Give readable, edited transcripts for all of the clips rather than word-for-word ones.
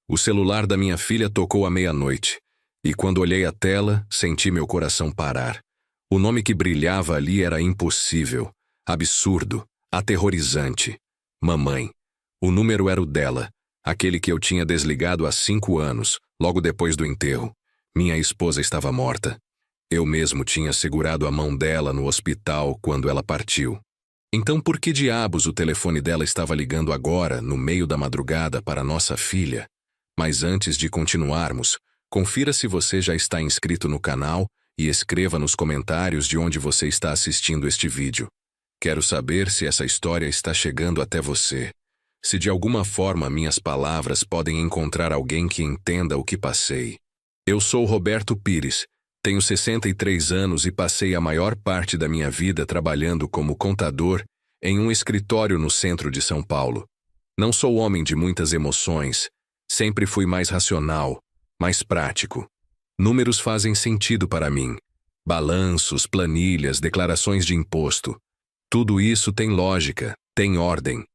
O celular da minha filha tocou à meia-noite, e quando olhei a tela, senti meu coração parar. O nome que brilhava ali era impossível, absurdo, aterrorizante. Mamãe. O número era o dela, aquele que eu tinha desligado há 5 anos, logo depois do enterro. Minha esposa estava morta. Eu mesmo tinha segurado a mão dela no hospital quando ela partiu. Então por que diabos o telefone dela estava ligando agora, no meio da madrugada, para nossa filha? Mas antes de continuarmos, confira se você já está inscrito no canal e escreva nos comentários de onde você está assistindo este vídeo. Quero saber se essa história está chegando até você. Se de alguma forma minhas palavras podem encontrar alguém que entenda o que passei. Eu sou Roberto Pires, tenho 63 anos e passei a maior parte da minha vida trabalhando como contador em um escritório no centro de São Paulo. Não sou homem de muitas emoções, sempre fui mais racional, mais prático. Números fazem sentido para mim. Balanços, planilhas, declarações de imposto. Tudo isso tem lógica, tem ordem.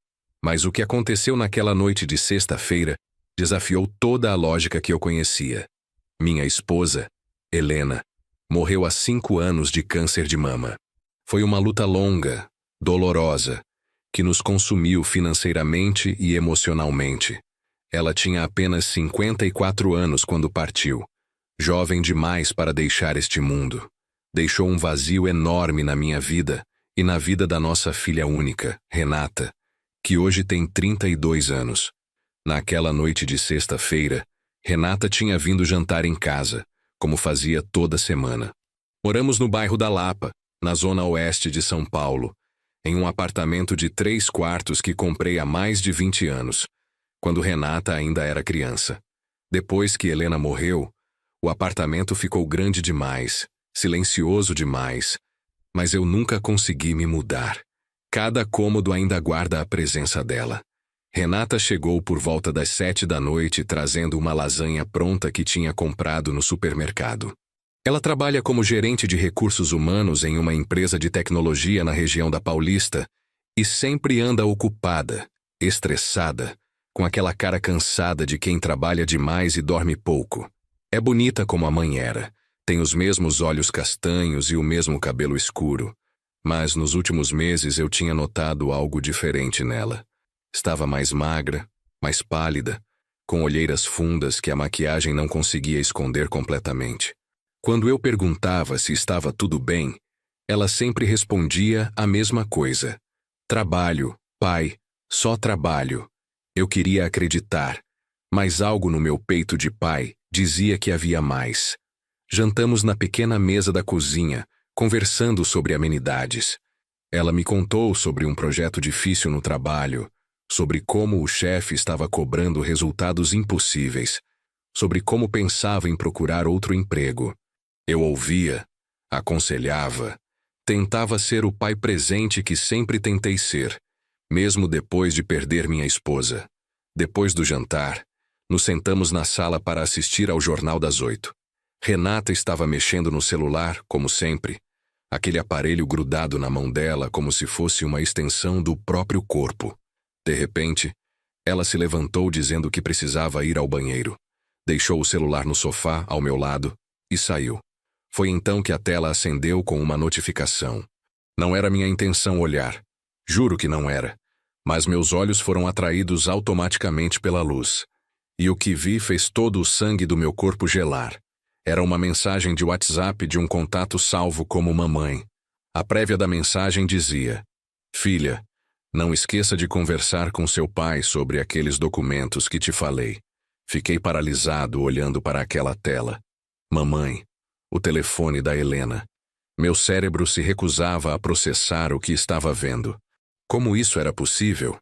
Mas o que aconteceu naquela noite de sexta-feira desafiou toda a lógica que eu conhecia. Minha esposa, Helena, morreu há 5 anos de câncer de mama. Foi uma luta longa, dolorosa, que nos consumiu financeiramente e emocionalmente. Ela tinha apenas 54 anos quando partiu, jovem demais para deixar este mundo. Deixou um vazio enorme na minha vida e na vida da nossa filha única, Renata, que hoje tem 32 anos. Naquela noite de sexta-feira, Renata tinha vindo jantar em casa, como fazia toda semana. Moramos no bairro da Lapa, na zona oeste de São Paulo, em um apartamento de 3 quartos que comprei há mais de 20 anos, quando Renata ainda era criança. Depois que Helena morreu, o apartamento ficou grande demais, silencioso demais, mas eu nunca consegui me mudar. Cada cômodo ainda guarda a presença dela. Renata chegou por volta das 7 da noite trazendo uma lasanha pronta que tinha comprado no supermercado. Ela trabalha como gerente de recursos humanos em uma empresa de tecnologia na região da Paulista e sempre anda ocupada, estressada, com aquela cara cansada de quem trabalha demais e dorme pouco. É bonita como a mãe era, tem os mesmos olhos castanhos e o mesmo cabelo escuro. Mas nos últimos meses eu tinha notado algo diferente nela. Estava mais magra, mais pálida, com olheiras fundas que a maquiagem não conseguia esconder completamente. Quando eu perguntava se estava tudo bem, ela sempre respondia a mesma coisa. Trabalho, pai, só trabalho. Eu queria acreditar, mas algo no meu peito de pai dizia que havia mais. Jantamos na pequena mesa da cozinha, conversando sobre amenidades. Ela me contou sobre um projeto difícil no trabalho, sobre como o chefe estava cobrando resultados impossíveis, sobre como pensava em procurar outro emprego. Eu ouvia, aconselhava, tentava ser o pai presente que sempre tentei ser, mesmo depois de perder minha esposa. Depois do jantar, nos sentamos na sala para assistir ao Jornal das 8. Renata estava mexendo no celular, como sempre, aquele aparelho grudado na mão dela como se fosse uma extensão do próprio corpo. De repente, ela se levantou dizendo que precisava ir ao banheiro. Deixou o celular no sofá, ao meu lado, e saiu. Foi então que a tela acendeu com uma notificação. Não era minha intenção olhar. Juro que não era. Mas meus olhos foram atraídos automaticamente pela luz. E o que vi fez todo o sangue do meu corpo gelar. Era uma mensagem de WhatsApp de um contato salvo como mamãe. A prévia da mensagem dizia: Filha, não esqueça de conversar com seu pai sobre aqueles documentos que te falei. Fiquei paralisado olhando para aquela tela. Mamãe, o telefone da Helena. Meu cérebro se recusava a processar o que estava vendo. Como isso era possível?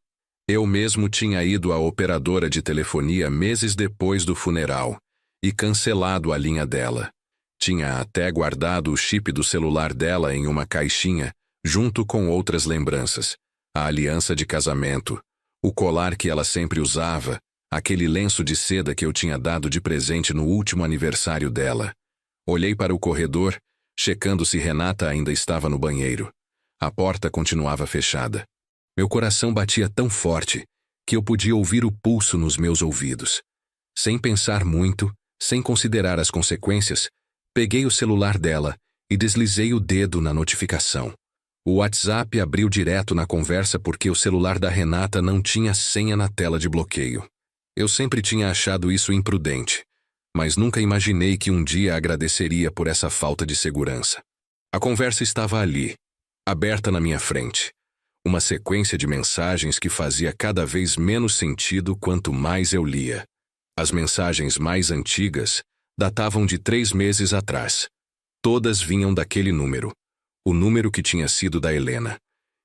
Eu mesmo tinha ido à operadora de telefonia meses depois do funeral e cancelado a linha dela. Tinha até guardado o chip do celular dela em uma caixinha, junto com outras lembranças. A aliança de casamento, o colar que ela sempre usava, aquele lenço de seda que eu tinha dado de presente no último aniversário dela. Olhei para o corredor, checando se Renata ainda estava no banheiro. A porta continuava fechada. Meu coração batia tão forte que eu podia ouvir o pulso nos meus ouvidos. Sem pensar muito, sem considerar as consequências, peguei o celular dela e deslizei o dedo na notificação. O WhatsApp abriu direto na conversa porque o celular da Renata não tinha senha na tela de bloqueio. Eu sempre tinha achado isso imprudente, mas nunca imaginei que um dia agradeceria por essa falta de segurança. A conversa estava ali, aberta na minha frente. Uma sequência de mensagens que fazia cada vez menos sentido quanto mais eu lia. As mensagens mais antigas datavam de 3 meses atrás. Todas vinham daquele número, o número que tinha sido da Helena.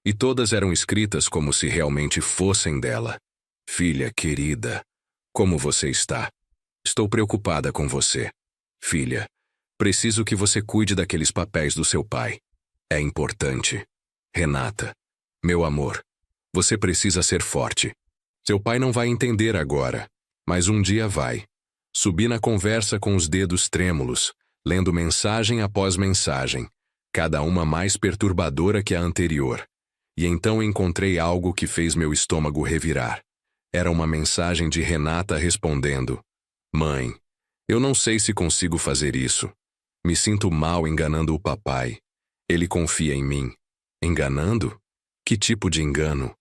E todas eram escritas como se realmente fossem dela. Filha querida, como você está? Estou preocupada com você. Filha, preciso que você cuide daqueles papéis do seu pai. É importante. Renata, meu amor, você precisa ser forte. Seu pai não vai entender agora, mas um dia vai. Subi na conversa com os dedos trêmulos, lendo mensagem após mensagem, cada uma mais perturbadora que a anterior. E então encontrei algo que fez meu estômago revirar. Era uma mensagem de Renata respondendo: Mãe, eu não sei se consigo fazer isso. Me sinto mal enganando o papai. Ele confia em mim. Enganando? Que tipo de engano?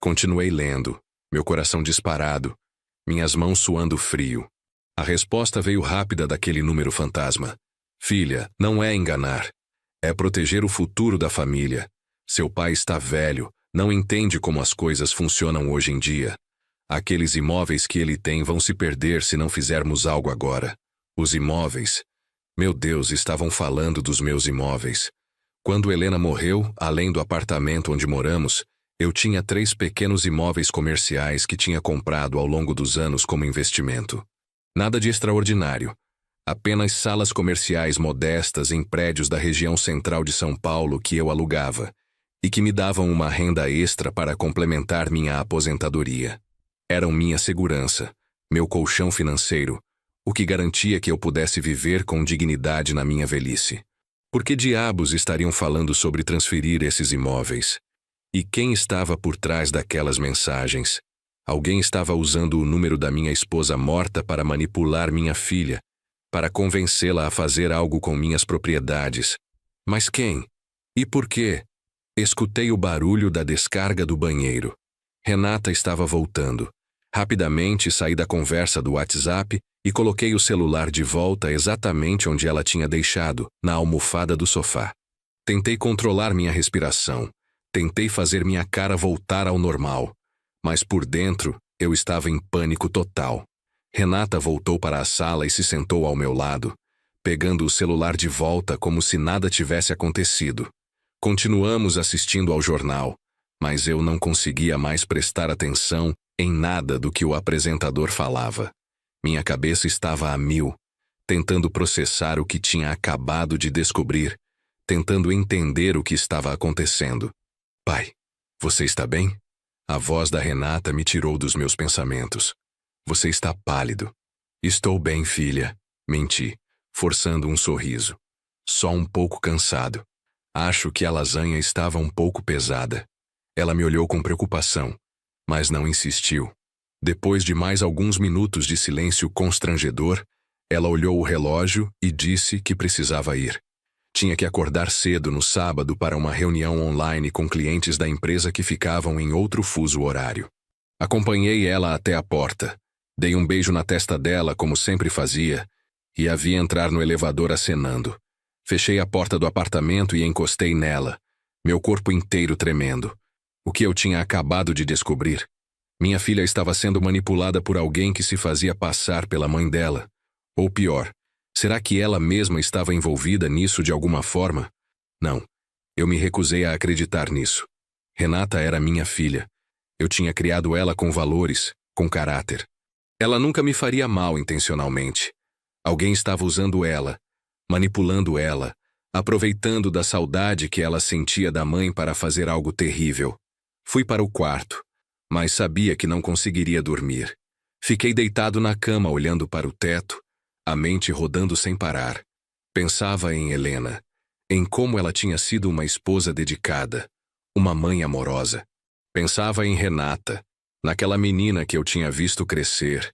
Continuei lendo, meu coração disparado, minhas mãos suando frio. A resposta veio rápida daquele número fantasma. Filha, não é enganar. É proteger o futuro da família. Seu pai está velho, não entende como as coisas funcionam hoje em dia. Aqueles imóveis que ele tem vão se perder se não fizermos algo agora. Os imóveis. Meu Deus, estavam falando dos meus imóveis. Quando Helena morreu, além do apartamento onde moramos, eu tinha 3 pequenos imóveis comerciais que tinha comprado ao longo dos anos como investimento. Nada de extraordinário. Apenas salas comerciais modestas em prédios da região central de São Paulo que eu alugava e que me davam uma renda extra para complementar minha aposentadoria. Eram minha segurança, meu colchão financeiro, o que garantia que eu pudesse viver com dignidade na minha velhice. Por que diabos estariam falando sobre transferir esses imóveis? E quem estava por trás daquelas mensagens? Alguém estava usando o número da minha esposa morta para manipular minha filha, para convencê-la a fazer algo com minhas propriedades. Mas quem? E por quê? Escutei o barulho da descarga do banheiro. Renata estava voltando. Rapidamente saí da conversa do WhatsApp e coloquei o celular de volta exatamente onde ela tinha deixado, na almofada do sofá. Tentei controlar minha respiração. Tentei fazer minha cara voltar ao normal. Mas por dentro, eu estava em pânico total. Renata voltou para a sala e se sentou ao meu lado, pegando o celular de volta como se nada tivesse acontecido. Continuamos assistindo ao jornal, mas eu não conseguia mais prestar atenção em nada do que o apresentador falava. Minha cabeça estava a mil, tentando processar o que tinha acabado de descobrir, tentando entender o que estava acontecendo. Pai, você está bem? A voz da Renata me tirou dos meus pensamentos. Você está pálido. Estou bem, filha. Menti, forçando um sorriso. Só um pouco cansado. Acho que a lasanha estava um pouco pesada. Ela me olhou com preocupação, mas não insistiu. Depois de mais alguns minutos de silêncio constrangedor, ela olhou o relógio e disse que precisava ir. Tinha que acordar cedo no sábado para uma reunião online com clientes da empresa que ficavam em outro fuso horário. Acompanhei ela até a porta. Dei um beijo na testa dela, como sempre fazia, e a vi entrar no elevador acenando. Fechei a porta do apartamento e encostei nela, meu corpo inteiro tremendo. O que eu tinha acabado de descobrir? Minha filha estava sendo manipulada por alguém que se fazia passar pela mãe dela. Ou pior, será que ela mesma estava envolvida nisso de alguma forma? Não, eu me recusei a acreditar nisso. Renata era minha filha. Eu tinha criado ela com valores, com caráter. Ela nunca me faria mal intencionalmente. Alguém estava usando ela, manipulando ela, aproveitando da saudade que ela sentia da mãe para fazer algo terrível. Fui para o quarto, mas sabia que não conseguiria dormir. Fiquei deitado na cama olhando para o teto, a mente rodando sem parar. Pensava em Helena, em como ela tinha sido uma esposa dedicada, uma mãe amorosa. Pensava em Renata, naquela menina que eu tinha visto crescer,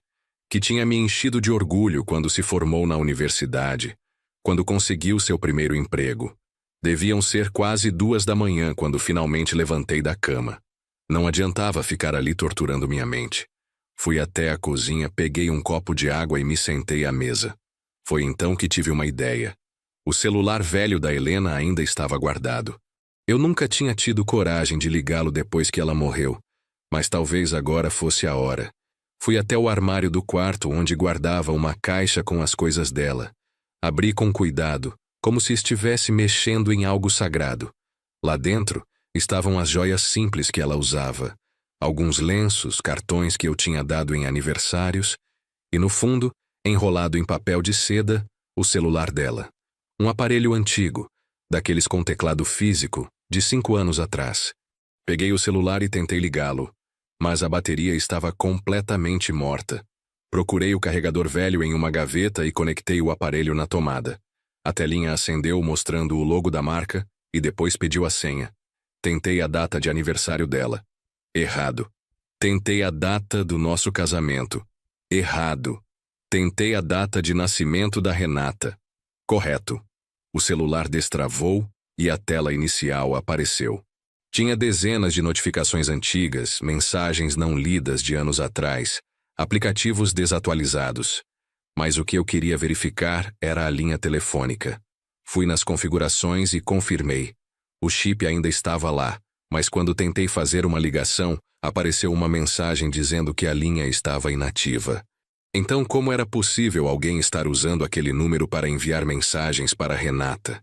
que tinha me enchido de orgulho quando se formou na universidade, quando conseguiu seu primeiro emprego. Deviam ser quase 2 da manhã quando finalmente levantei da cama. Não adiantava ficar ali torturando minha mente. Fui até a cozinha, peguei um copo de água e me sentei à mesa. Foi então que tive uma ideia. O celular velho da Helena ainda estava guardado. Eu nunca tinha tido coragem de ligá-lo depois que ela morreu, mas talvez agora fosse a hora. Fui até o armário do quarto onde guardava uma caixa com as coisas dela. Abri com cuidado, como se estivesse mexendo em algo sagrado. Lá dentro estavam as joias simples que ela usava, alguns lenços, cartões que eu tinha dado em aniversários, e no fundo, enrolado em papel de seda, o celular dela. Um aparelho antigo, daqueles com teclado físico, de 5 anos atrás. Peguei o celular e tentei ligá-lo, mas a bateria estava completamente morta. Procurei o carregador velho em uma gaveta e conectei o aparelho na tomada. A telinha acendeu mostrando o logo da marca e depois pediu a senha. Tentei a data de aniversário dela. Errado. Tentei a data do nosso casamento. Errado. Tentei a data de nascimento da Renata. Correto. O celular destravou e a tela inicial apareceu. Tinha dezenas de notificações antigas, mensagens não lidas de anos atrás, aplicativos desatualizados. Mas o que eu queria verificar era a linha telefônica. Fui nas configurações e confirmei. O chip ainda estava lá, mas quando tentei fazer uma ligação, apareceu uma mensagem dizendo que a linha estava inativa. Então, como era possível alguém estar usando aquele número para enviar mensagens para Renata?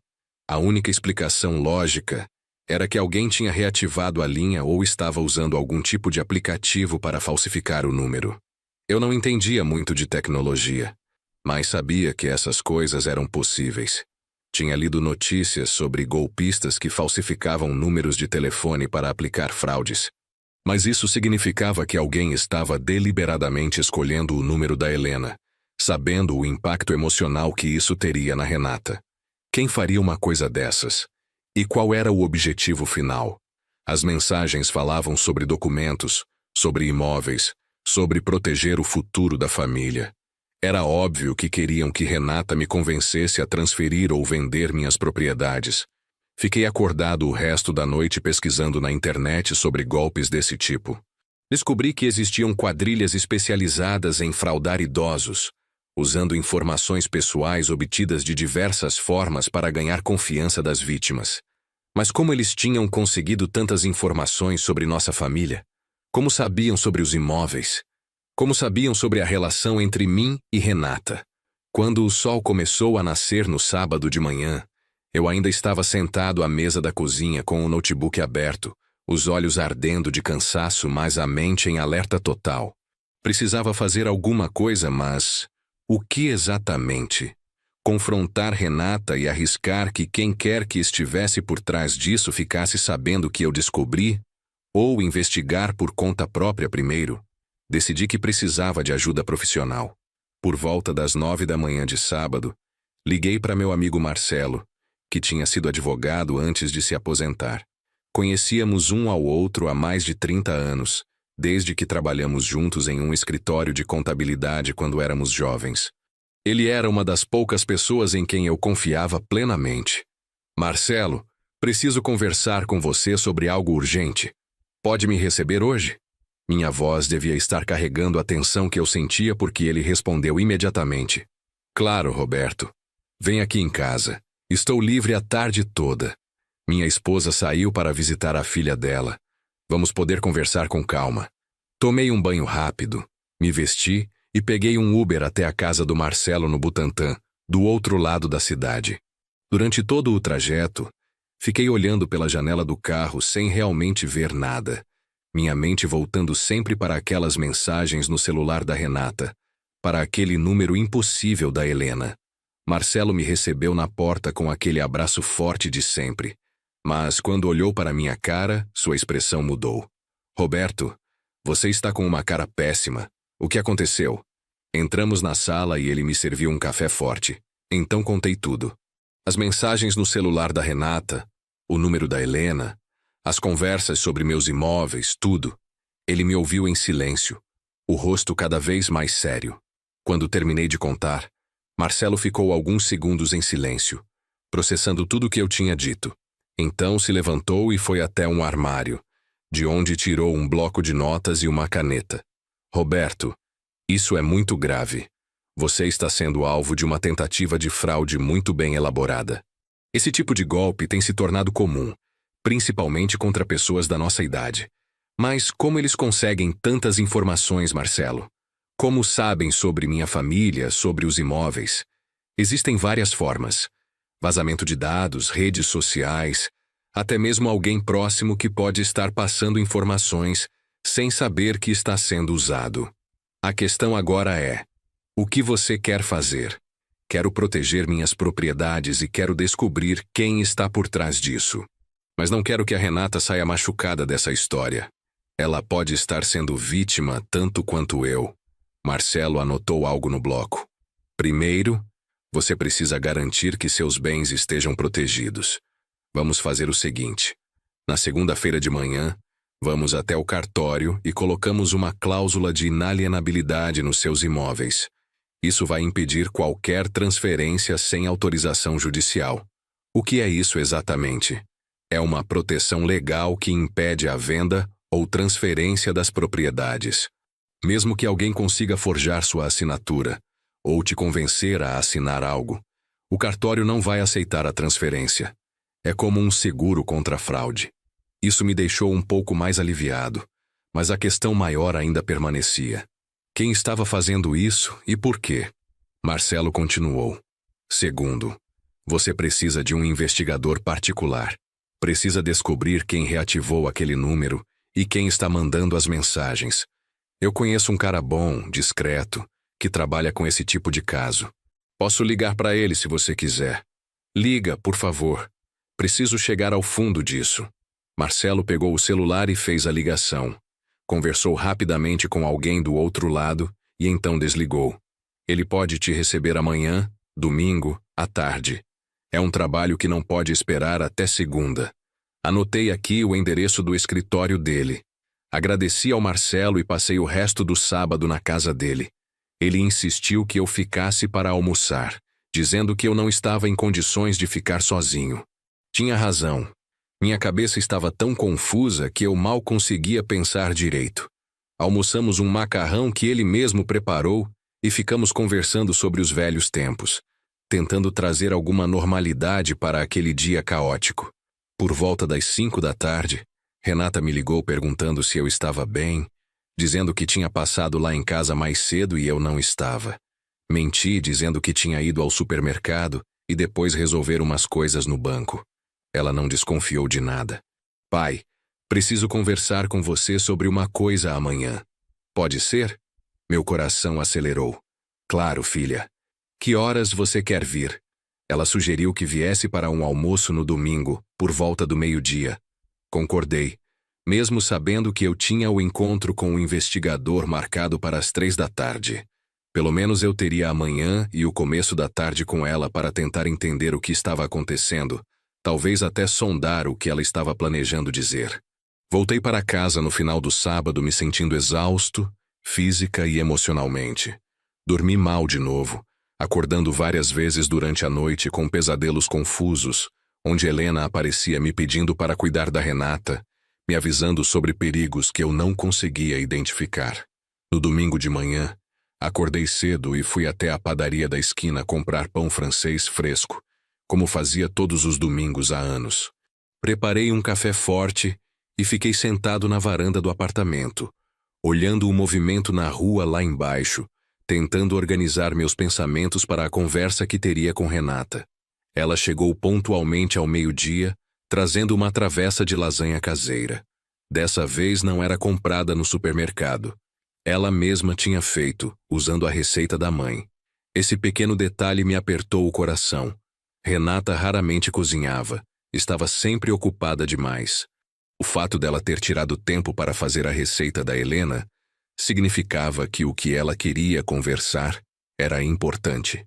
A única explicação lógica era que alguém tinha reativado a linha ou estava usando algum tipo de aplicativo para falsificar o número. Eu não entendia muito de tecnologia, mas sabia que essas coisas eram possíveis. Tinha lido notícias sobre golpistas que falsificavam números de telefone para aplicar fraudes. Mas isso significava que alguém estava deliberadamente escolhendo o número da Helena, sabendo o impacto emocional que isso teria na Renata. Quem faria uma coisa dessas? E qual era o objetivo final? As mensagens falavam sobre documentos, sobre imóveis, sobre proteger o futuro da família. Era óbvio que queriam que Renata me convencesse a transferir ou vender minhas propriedades. Fiquei acordado o resto da noite pesquisando na internet sobre golpes desse tipo. Descobri que existiam quadrilhas especializadas em fraudar idosos, usando informações pessoais obtidas de diversas formas para ganhar confiança das vítimas. Mas como eles tinham conseguido tantas informações sobre nossa família? Como sabiam sobre os imóveis? Como sabiam sobre a relação entre mim e Renata? Quando o sol começou a nascer no sábado de manhã, eu ainda estava sentado à mesa da cozinha com o notebook aberto, os olhos ardendo de cansaço, mas a mente em alerta total. Precisava fazer alguma coisa, mas o que exatamente? Confrontar Renata e arriscar que quem quer que estivesse por trás disso ficasse sabendo que eu descobri? Ou investigar por conta própria primeiro? Decidi que precisava de ajuda profissional. Por volta das 9 da manhã de sábado, liguei para meu amigo Marcelo, que tinha sido advogado antes de se aposentar. Conhecíamos um ao outro há mais de 30 anos, desde que trabalhamos juntos em um escritório de contabilidade quando éramos jovens. Ele era uma das poucas pessoas em quem eu confiava plenamente. Marcelo, preciso conversar com você sobre algo urgente. Pode me receber hoje? Minha voz devia estar carregando a tensão que eu sentia porque ele respondeu imediatamente. Claro, Roberto. Vem aqui em casa. Estou livre a tarde toda. Minha esposa saiu para visitar a filha dela. Vamos poder conversar com calma. Tomei um banho rápido, me vesti e peguei um Uber até a casa do Marcelo no Butantã, do outro lado da cidade. Durante todo o trajeto, fiquei olhando pela janela do carro sem realmente ver nada. Minha mente voltando sempre para aquelas mensagens no celular da Renata, para aquele número impossível da Helena. Marcelo me recebeu na porta com aquele abraço forte de sempre. Mas quando olhou para minha cara, sua expressão mudou. Roberto, você está com uma cara péssima. O que aconteceu? Entramos na sala e ele me serviu um café forte. Então contei tudo. As mensagens no celular da Renata, o número da Helena, as conversas sobre meus imóveis, tudo. Ele me ouviu em silêncio, o rosto cada vez mais sério. Quando terminei de contar, Marcelo ficou alguns segundos em silêncio, processando tudo o que eu tinha dito. Então se levantou e foi até um armário, de onde tirou um bloco de notas e uma caneta. Roberto, isso é muito grave. Você está sendo alvo de uma tentativa de fraude muito bem elaborada. Esse tipo de golpe tem se tornado comum, principalmente contra pessoas da nossa idade. Mas como eles conseguem tantas informações, Marcelo? Como sabem sobre minha família, sobre os imóveis? Existem várias formas. Vazamento de dados, redes sociais, até mesmo alguém próximo que pode estar passando informações sem saber que está sendo usado. A questão agora é: o que você quer fazer? Quero proteger minhas propriedades e quero descobrir quem está por trás disso. Mas não quero que a Renata saia machucada dessa história. Ela pode estar sendo vítima tanto quanto eu. Marcelo anotou algo no bloco. Primeiro, você precisa garantir que seus bens estejam protegidos. Vamos fazer o seguinte. Na segunda-feira de manhã, vamos até o cartório e colocamos uma cláusula de inalienabilidade nos seus imóveis. Isso vai impedir qualquer transferência sem autorização judicial. O que é isso exatamente? É uma proteção legal que impede a venda ou transferência das propriedades. Mesmo que alguém consiga forjar sua assinatura ou te convencer a assinar algo, o cartório não vai aceitar a transferência. É como um seguro contra a fraude. Isso me deixou um pouco mais aliviado, mas a questão maior ainda permanecia. Quem estava fazendo isso e por quê? Marcelo continuou. Segundo, você precisa de um investigador particular. Precisa descobrir quem reativou aquele número e quem está mandando as mensagens. Eu conheço um cara bom, discreto, que trabalha com esse tipo de caso. Posso ligar para ele se você quiser. Liga, por favor. Preciso chegar ao fundo disso. Marcelo pegou o celular e fez a ligação. Conversou rapidamente com alguém do outro lado e então desligou. Ele pode te receber amanhã, domingo, à tarde. É um trabalho que não pode esperar até segunda. Anotei aqui o endereço do escritório dele. Agradeci ao Marcelo e passei o resto do sábado na casa dele. Ele insistiu que eu ficasse para almoçar, dizendo que eu não estava em condições de ficar sozinho. Tinha razão. Minha cabeça estava tão confusa que eu mal conseguia pensar direito. Almoçamos um macarrão que ele mesmo preparou e ficamos conversando sobre os velhos tempos, tentando trazer alguma normalidade para aquele dia caótico. Por volta das 5 da tarde, Renata me ligou perguntando se eu estava bem, dizendo que tinha passado lá em casa mais cedo e eu não estava. Menti dizendo que tinha ido ao supermercado e depois resolver umas coisas no banco. Ela não desconfiou de nada. Pai, preciso conversar com você sobre uma coisa amanhã. Pode ser? Meu coração acelerou. Claro, filha. Que horas você quer vir? Ela sugeriu que viesse para um almoço no domingo, por volta do meio-dia. Concordei, mesmo sabendo que eu tinha o encontro com o investigador marcado para as 3 da tarde. Pelo menos eu teria a manhã e o começo da tarde com ela para tentar entender o que estava acontecendo, talvez até sondar o que ela estava planejando dizer. Voltei para casa no final do sábado me sentindo exausto, física e emocionalmente. Dormi mal de novo, acordando várias vezes durante a noite com pesadelos confusos, onde Helena aparecia me pedindo para cuidar da Renata, me avisando sobre perigos que eu não conseguia identificar. No domingo de manhã, acordei cedo e fui até a padaria da esquina comprar pão francês fresco, como fazia todos os domingos há anos. Preparei um café forte e fiquei sentado na varanda do apartamento, olhando o movimento na rua lá embaixo, tentando organizar meus pensamentos para a conversa que teria com Renata. Ela chegou pontualmente ao meio-dia, trazendo uma travessa de lasanha caseira. Dessa vez não era comprada no supermercado. Ela mesma tinha feito, usando a receita da mãe. Esse pequeno detalhe me apertou o coração. Renata raramente cozinhava, estava sempre ocupada demais. O fato dela ter tirado tempo para fazer a receita da Helena significava que o que ela queria conversar era importante.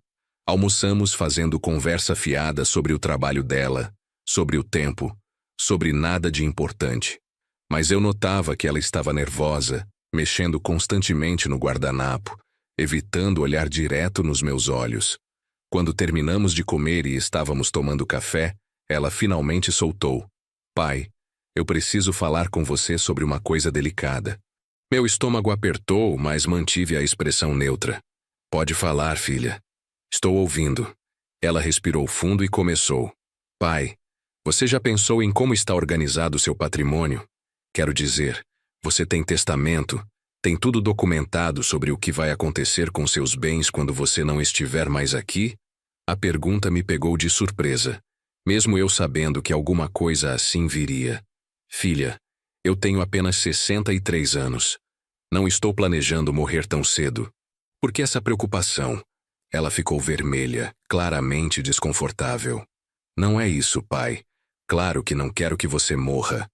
Almoçamos fazendo conversa fiada sobre o trabalho dela, sobre o tempo, sobre nada de importante. Mas eu notava que ela estava nervosa, mexendo constantemente no guardanapo, evitando olhar direto nos meus olhos. Quando terminamos de comer e estávamos tomando café, ela finalmente soltou: Pai, eu preciso falar com você sobre uma coisa delicada. Meu estômago apertou, mas mantive a expressão neutra. Pode falar, filha. Estou ouvindo. Ela respirou fundo e começou: Pai, você já pensou em como está organizado seu patrimônio? Quero dizer, você tem testamento, tem tudo documentado sobre o que vai acontecer com seus bens quando você não estiver mais aqui? A pergunta me pegou de surpresa, mesmo eu sabendo que alguma coisa assim viria. Filha, eu tenho apenas 63 anos. Não estou planejando morrer tão cedo. Por que essa preocupação? Ela ficou vermelha, claramente desconfortável. Não é isso, pai. Claro que não quero que você morra.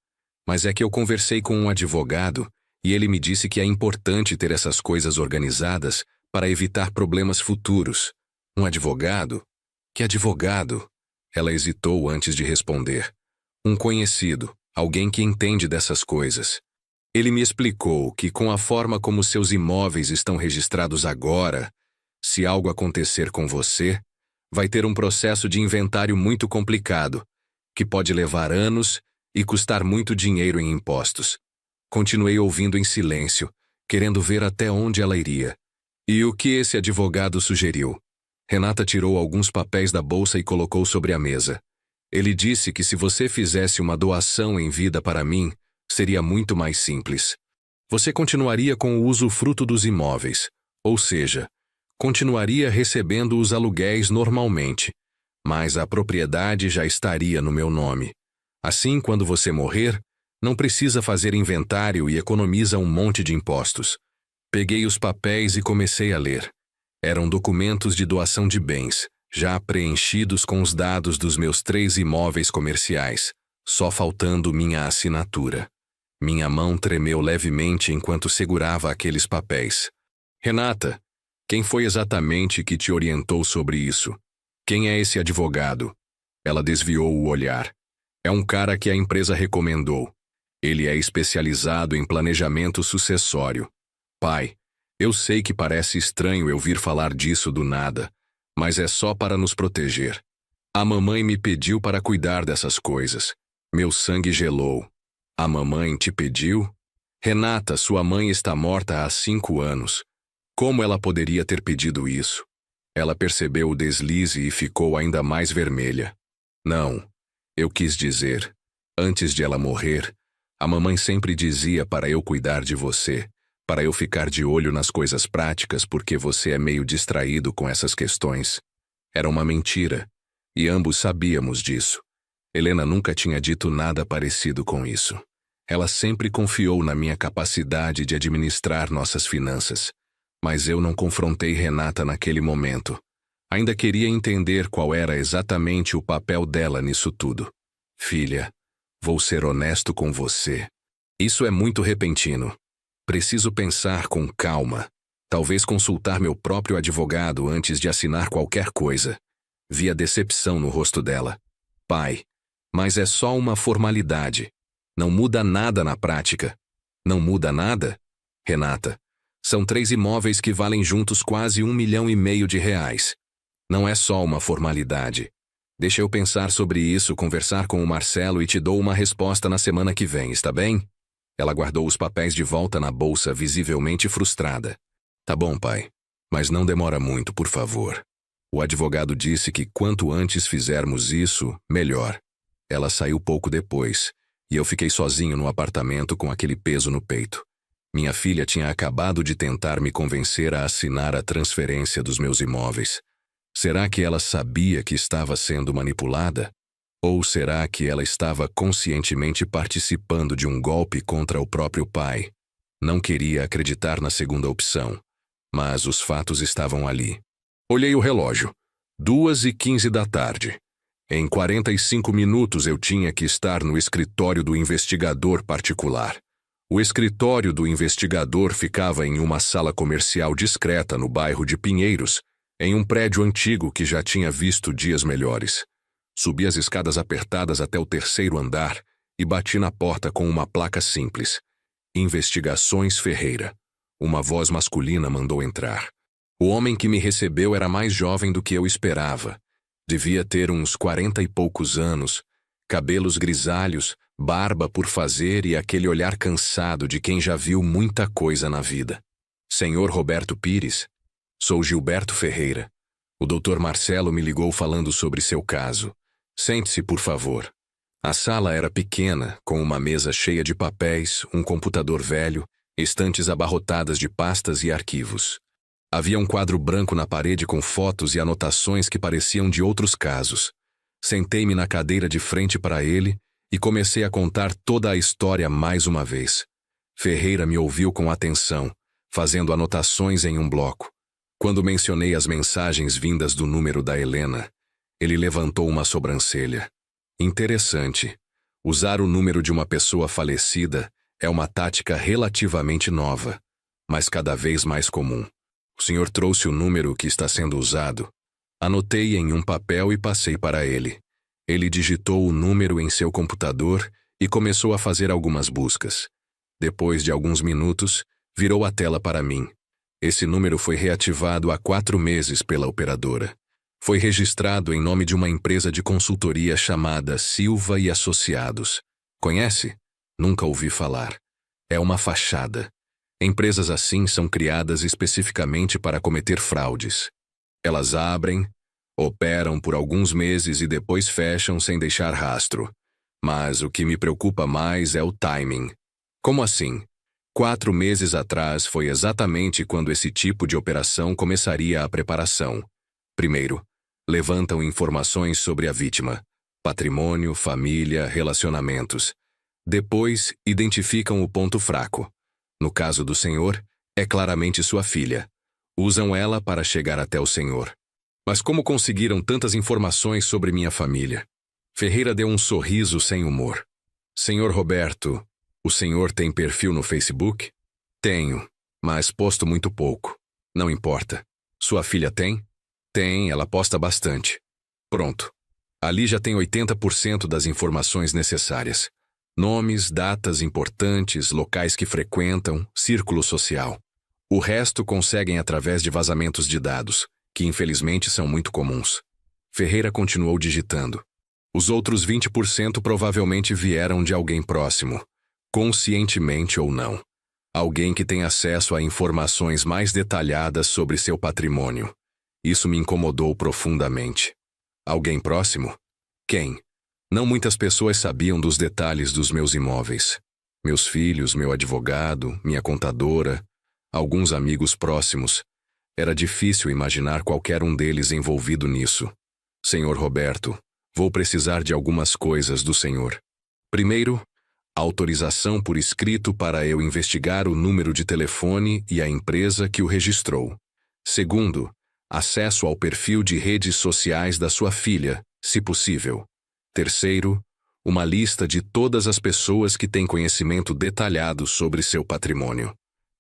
Mas é que eu conversei com um advogado e ele me disse que é importante ter essas coisas organizadas para evitar problemas futuros. Um advogado? Que advogado? Ela hesitou antes de responder. Um conhecido, alguém que entende dessas coisas. Ele me explicou que com a forma como seus imóveis estão registrados agora, se algo acontecer com você, vai ter um processo de inventário muito complicado, que pode levar anos e custar muito dinheiro em impostos. Continuei ouvindo em silêncio, querendo ver até onde ela iria. E o que esse advogado sugeriu? Renata tirou alguns papéis da bolsa e colocou sobre a mesa. Ele disse que se você fizesse uma doação em vida para mim, seria muito mais simples. Você continuaria com o usufruto dos imóveis, ou seja, continuaria recebendo os aluguéis normalmente, mas a propriedade já estaria no meu nome. Assim, quando você morrer, não precisa fazer inventário e economiza um monte de impostos. Peguei os papéis e comecei a ler. Eram documentos de doação de bens, já preenchidos com os dados dos meus 3 imóveis comerciais, só faltando minha assinatura. Minha mão tremeu levemente enquanto segurava aqueles papéis. Renata, quem foi exatamente que te orientou sobre isso? Quem é esse advogado? Ela desviou o olhar. É um cara que a empresa recomendou. Ele é especializado em planejamento sucessório. Pai, eu sei que parece estranho eu vir falar disso do nada, mas é só para nos proteger. A mamãe me pediu para cuidar dessas coisas. Meu sangue gelou. A mamãe te pediu? Renata, sua mãe está morta há 5 anos. Como ela poderia ter pedido isso? Ela percebeu o deslize e ficou ainda mais vermelha. Não, eu quis dizer, antes de ela morrer, a mamãe sempre dizia para eu cuidar de você, para eu ficar de olho nas coisas práticas porque você é meio distraído com essas questões. Era uma mentira, e ambos sabíamos disso. Helena nunca tinha dito nada parecido com isso. Ela sempre confiou na minha capacidade de administrar nossas finanças. Mas eu não confrontei Renata naquele momento. Ainda queria entender qual era exatamente o papel dela nisso tudo. Filha, vou ser honesto com você. Isso é muito repentino. Preciso pensar com calma. Talvez consultar meu próprio advogado antes de assinar qualquer coisa. Vi a decepção no rosto dela. Pai, mas é só uma formalidade. Não muda nada na prática. Não muda nada? Renata, são 3 imóveis que valem juntos quase R$1,5 milhão de reais. Não é só uma formalidade. Deixa eu pensar sobre isso, conversar com o Marcelo e te dou uma resposta na semana que vem, está bem? Ela guardou os papéis de volta na bolsa, visivelmente frustrada. Tá bom, pai. Mas não demora muito, por favor. O advogado disse que quanto antes fizermos isso, melhor. Ela saiu pouco depois, e eu fiquei sozinho no apartamento com aquele peso no peito. Minha filha tinha acabado de tentar me convencer a assinar a transferência dos meus imóveis. Será que ela sabia que estava sendo manipulada? Ou será que ela estava conscientemente participando de um golpe contra o próprio pai? Não queria acreditar na segunda opção, mas os fatos estavam ali. Olhei o relógio. 2h15 da tarde. Em 45 minutos eu tinha que estar no escritório do investigador particular. O escritório do investigador ficava em uma sala comercial discreta no bairro de Pinheiros, em um prédio antigo que já tinha visto dias melhores. Subi as escadas apertadas até o 3º andar e bati na porta com uma placa simples. Investigações Ferreira. Uma voz masculina mandou entrar. O homem que me recebeu era mais jovem do que eu esperava. Devia ter uns 40 e poucos anos, cabelos grisalhos, barba por fazer e aquele olhar cansado de quem já viu muita coisa na vida. Senhor Roberto Pires, sou Gilberto Ferreira. O Dr. Marcelo me ligou falando sobre seu caso. Sente-se, por favor. A sala era pequena, com uma mesa cheia de papéis, um computador velho, estantes abarrotadas de pastas e arquivos. Havia um quadro branco na parede com fotos e anotações que pareciam de outros casos. Sentei-me na cadeira de frente para ele e comecei a contar toda a história mais uma vez. Ferreira me ouviu com atenção, fazendo anotações em um bloco. Quando mencionei as mensagens vindas do número da Helena, ele levantou uma sobrancelha. Interessante. Usar o número de uma pessoa falecida é uma tática relativamente nova, mas cada vez mais comum. O senhor trouxe o número que está sendo usado. Anotei em um papel e passei para ele. Ele digitou o número em seu computador e começou a fazer algumas buscas. Depois de alguns minutos, virou a tela para mim. Esse número foi reativado há 4 meses pela operadora. Foi registrado em nome de uma empresa de consultoria chamada Silva e Associados. Conhece? Nunca ouvi falar. É uma fachada. Empresas assim são criadas especificamente para cometer fraudes. Elas abrem, operam por alguns meses e depois fecham sem deixar rastro. Mas o que me preocupa mais é o timing. Como assim? 4 meses atrás foi exatamente quando esse tipo de operação começaria a preparação. Primeiro, levantam informações sobre a vítima, patrimônio, família, relacionamentos. Depois, identificam o ponto fraco. No caso do senhor, é claramente sua filha. Usam ela para chegar até o senhor. Mas como conseguiram tantas informações sobre minha família? Ferreira deu um sorriso sem humor. Senhor Roberto, o senhor tem perfil no Facebook? Tenho, mas posto muito pouco. Não importa. Sua filha tem? Tem, ela posta bastante. Pronto. Ali já tem 80% das informações necessárias. Nomes, datas importantes, locais que frequentam, círculo social. O resto conseguem através de vazamentos de dados, que infelizmente são muito comuns. Ferreira continuou digitando. Os outros 20% provavelmente vieram de alguém próximo, conscientemente ou não. Alguém que tem acesso a informações mais detalhadas sobre seu patrimônio. Isso me incomodou profundamente. Alguém próximo? Quem? Não muitas pessoas sabiam dos detalhes dos meus imóveis. Meus filhos, meu advogado, minha contadora, alguns amigos próximos. Era difícil imaginar qualquer um deles envolvido nisso. Senhor Roberto, vou precisar de algumas coisas do senhor. Primeiro, autorização por escrito para eu investigar o número de telefone e a empresa que o registrou. Segundo, acesso ao perfil de redes sociais da sua filha, se possível. Terceiro, uma lista de todas as pessoas que têm conhecimento detalhado sobre seu patrimônio.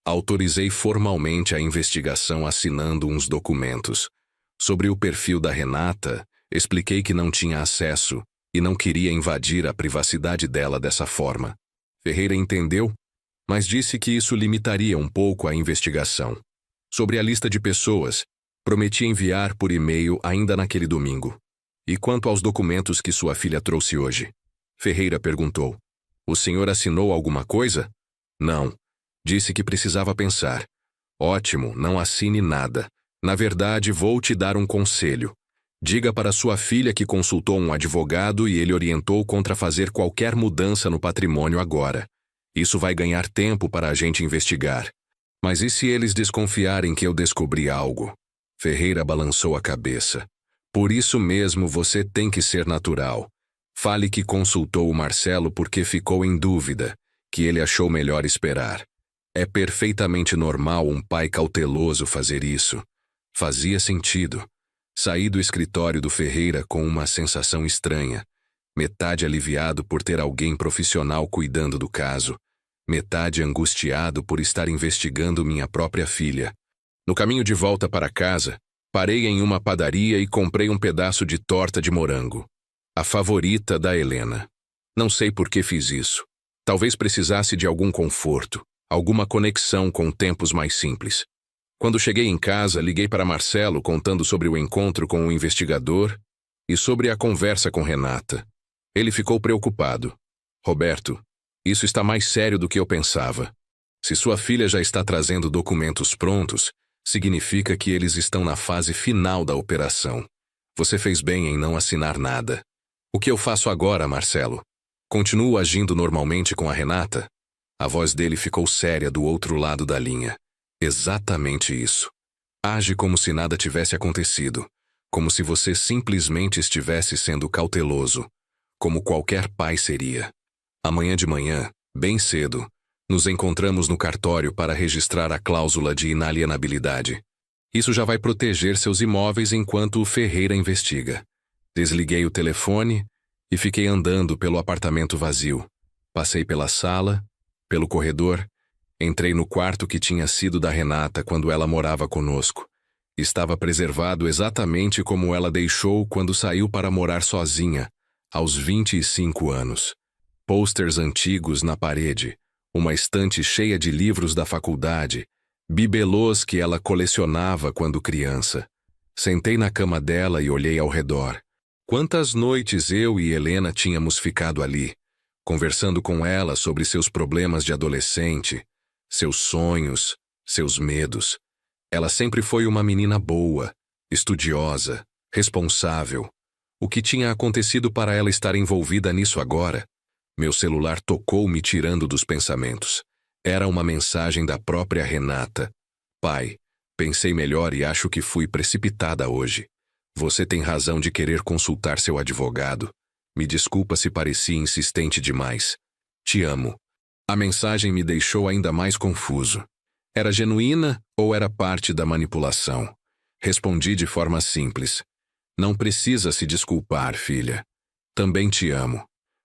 Autorizei formalmente a investigação assinando uns documentos. Sobre o perfil da Renata, expliquei que não tinha acesso e não queria invadir a privacidade dela dessa forma. Ferreira entendeu, mas disse que isso limitaria um pouco a investigação. Sobre a lista de pessoas, prometi enviar por e-mail ainda naquele domingo. E quanto aos documentos que sua filha trouxe hoje? Ferreira perguntou. O senhor assinou alguma coisa? Não. Disse que precisava pensar. Ótimo, não assine nada. Na verdade, vou te dar um conselho. Diga para sua filha que consultou um advogado e ele orientou contra fazer qualquer mudança no patrimônio agora. Isso vai ganhar tempo para a gente investigar. Mas e se eles desconfiarem que eu descobri algo? Ferreira balançou a cabeça. Por isso mesmo você tem que ser natural. Fale que consultou o Marcelo porque ficou em dúvida, que ele achou melhor esperar. É perfeitamente normal um pai cauteloso fazer isso. Fazia sentido. Saí do escritório do Ferreira com uma sensação estranha. Metade aliviado por ter alguém profissional cuidando do caso. Metade angustiado por estar investigando minha própria filha. No caminho de volta para casa, parei em uma padaria e comprei um pedaço de torta de morango. A favorita da Helena. Não sei por que fiz isso. Talvez precisasse de algum conforto, alguma conexão com tempos mais simples. Quando cheguei em casa, liguei para Marcelo contando sobre o encontro com o investigador e sobre a conversa com Renata. Ele ficou preocupado. Roberto, isso está mais sério do que eu pensava. Se sua filha já está trazendo documentos prontos, significa que eles estão na fase final da operação. Você fez bem em não assinar nada. O que eu faço agora, Marcelo? Continuo agindo normalmente com a Renata? A voz dele ficou séria do outro lado da linha. Exatamente isso. Age como se nada tivesse acontecido. Como se você simplesmente estivesse sendo cauteloso. Como qualquer pai seria. Amanhã de manhã, bem cedo, nos encontramos no cartório para registrar a cláusula de inalienabilidade. Isso já vai proteger seus imóveis enquanto o Ferreira investiga. Desliguei o telefone e fiquei andando pelo apartamento vazio. Passei pela sala, pelo corredor, entrei no quarto que tinha sido da Renata quando ela morava conosco. Estava preservado exatamente como ela deixou quando saiu para morar sozinha, aos 25 anos. Posters antigos na parede, uma estante cheia de livros da faculdade, bibelôs que ela colecionava quando criança. Sentei na cama dela e olhei ao redor. Quantas noites eu e Helena tínhamos ficado ali, conversando com ela sobre seus problemas de adolescente, seus sonhos, seus medos. Ela sempre foi uma menina boa, estudiosa, responsável. O que tinha acontecido para ela estar envolvida nisso agora? Meu celular tocou me tirando dos pensamentos. Era uma mensagem da própria Renata. Pai, pensei melhor e acho que fui precipitada hoje. Você tem razão de querer consultar seu advogado. Me desculpa se pareci insistente demais. Te amo. A mensagem me deixou ainda mais confuso. Era genuína ou era parte da manipulação? Respondi de forma simples. Não precisa se desculpar, filha. Também te amo.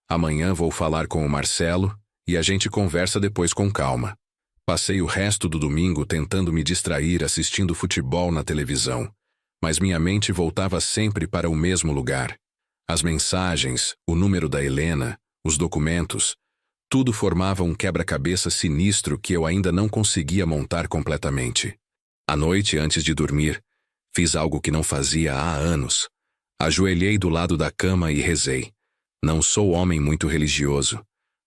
Amanhã vou falar com o Marcelo e a gente conversa depois com calma. Passei o resto do domingo tentando me distrair assistindo futebol na televisão, mas minha mente voltava sempre para o mesmo lugar. As mensagens, o número da Helena, os documentos, tudo formava um quebra-cabeça sinistro que eu ainda não conseguia montar completamente. À noite, antes de dormir, fiz algo que não fazia há anos. Ajoelhei do lado da cama e rezei. Não sou homem muito religioso,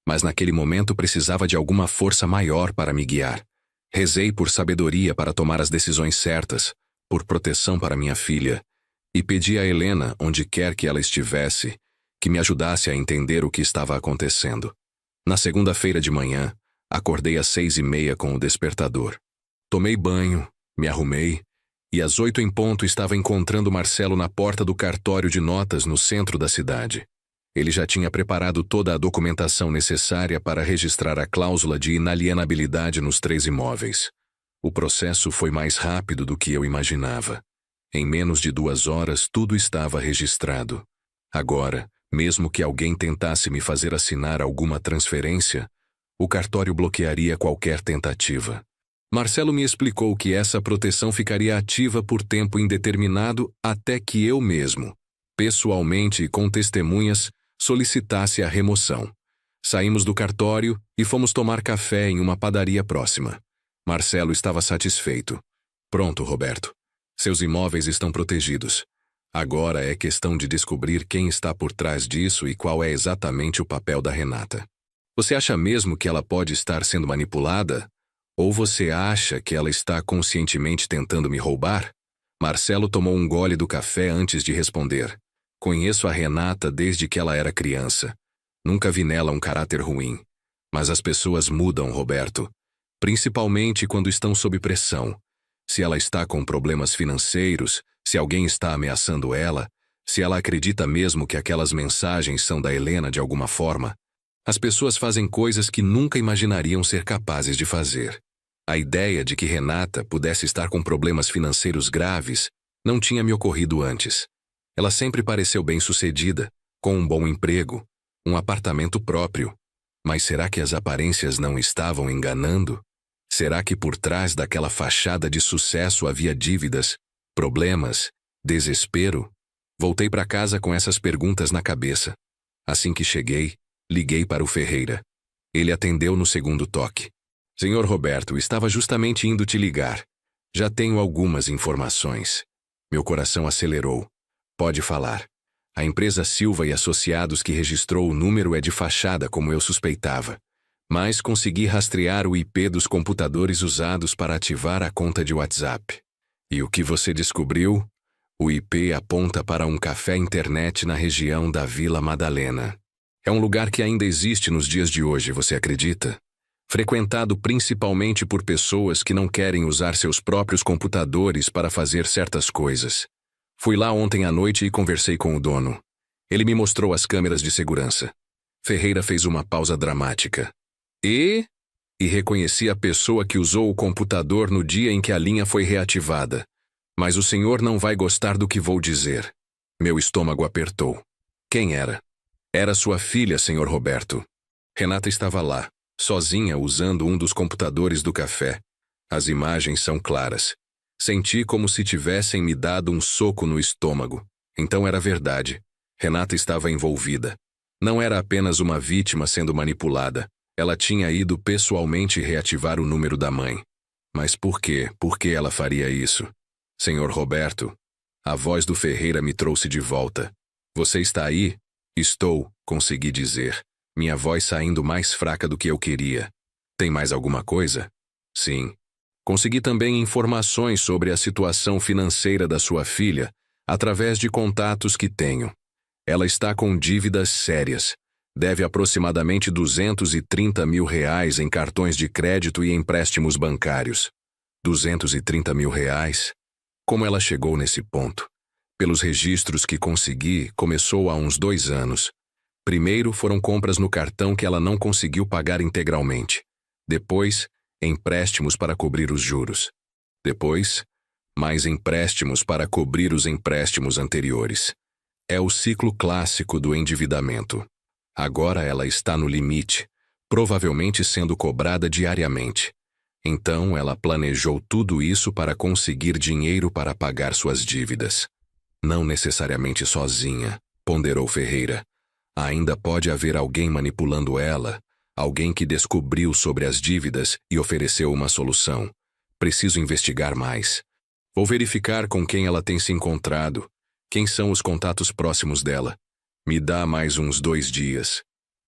mas naquele momento precisava de alguma força maior para me guiar. Rezei por sabedoria para tomar as decisões certas, por proteção para minha filha, e pedi a Helena, onde quer que ela estivesse, que me ajudasse a entender o que estava acontecendo. Na segunda-feira de manhã, acordei às 6h30 com o despertador. Tomei banho, me arrumei, e às 8 em ponto estava encontrando Marcelo na porta do cartório de notas no centro da cidade. Ele já tinha preparado toda a documentação necessária para registrar a cláusula de inalienabilidade nos 3 imóveis. O processo foi mais rápido do que eu imaginava. Em menos de 2 horas, tudo estava registrado. Agora, mesmo que alguém tentasse me fazer assinar alguma transferência, o cartório bloquearia qualquer tentativa. Marcelo me explicou que essa proteção ficaria ativa por tempo indeterminado até que eu mesmo, pessoalmente e com testemunhas, solicitasse a remoção. Saímos do cartório e fomos tomar café em uma padaria próxima. Marcelo estava satisfeito. Pronto, Roberto. Seus imóveis estão protegidos. Agora é questão de descobrir quem está por trás disso e qual é exatamente o papel da Renata. Você acha mesmo que ela pode estar sendo manipulada? Ou você acha que ela está conscientemente tentando me roubar? Marcelo tomou um gole do café antes de responder. Conheço a Renata desde que ela era criança. Nunca vi nela um caráter ruim. Mas as pessoas mudam, Roberto. Principalmente quando estão sob pressão. Se ela está com problemas financeiros, se alguém está ameaçando ela, se ela acredita mesmo que aquelas mensagens são da Helena de alguma forma, as pessoas fazem coisas que nunca imaginariam ser capazes de fazer. A ideia de que Renata pudesse estar com problemas financeiros graves não tinha me ocorrido antes. Ela sempre pareceu bem-sucedida, com um bom emprego, um apartamento próprio. Mas será que as aparências não estavam enganando? Será que por trás daquela fachada de sucesso havia dívidas, problemas, desespero? Voltei para casa com essas perguntas na cabeça. Assim que cheguei, liguei para o Ferreira. Ele atendeu no segundo toque. Senhor Roberto, estava justamente indo te ligar. Já tenho algumas informações. Meu coração acelerou. Pode falar. A empresa Silva e Associados que registrou o número é de fachada, como eu suspeitava. Mas consegui rastrear o IP dos computadores usados para ativar a conta de WhatsApp. E o que você descobriu? O IP aponta para um café internet na região da Vila Madalena. É um lugar que ainda existe nos dias de hoje, você acredita? Frequentado principalmente por pessoas que não querem usar seus próprios computadores para fazer certas coisas. Fui lá ontem à noite e conversei com o dono. Ele me mostrou as câmeras de segurança. Ferreira fez uma pausa dramática. E reconheci a pessoa que usou o computador no dia em que a linha foi reativada. Mas o senhor não vai gostar do que vou dizer. Meu estômago apertou. Quem era? Era sua filha, senhor Roberto. Renata estava lá, sozinha, usando um dos computadores do café. As imagens são claras. Senti como se tivessem me dado um soco no estômago. Então era verdade. Renata estava envolvida. Não era apenas uma vítima sendo manipulada. Ela tinha ido pessoalmente reativar o número da mãe. Mas por quê? Por que ela faria isso? Senhor Roberto, a voz do Ferreira me trouxe de volta. Você está aí? Estou, consegui dizer. Minha voz saindo mais fraca do que eu queria. Tem mais alguma coisa? Sim. Consegui também informações sobre a situação financeira da sua filha, através de contatos que tenho. Ela está com dívidas sérias. Deve aproximadamente R$230 mil em cartões de crédito e empréstimos bancários. R$230 mil? Como ela chegou nesse ponto? Pelos registros que consegui, começou há uns 2 anos. Primeiro foram compras no cartão que ela não conseguiu pagar integralmente. Depois, empréstimos para cobrir os juros. Depois, mais empréstimos para cobrir os empréstimos anteriores. É o ciclo clássico do endividamento. Agora ela está no limite, provavelmente sendo cobrada diariamente. Então ela planejou tudo isso para conseguir dinheiro para pagar suas dívidas. Não necessariamente sozinha, ponderou Ferreira. Ainda pode haver alguém manipulando ela, alguém que descobriu sobre as dívidas e ofereceu uma solução. Preciso investigar mais. Vou verificar com quem ela tem se encontrado, quem são os contatos próximos dela. Me dá mais uns 2 dias.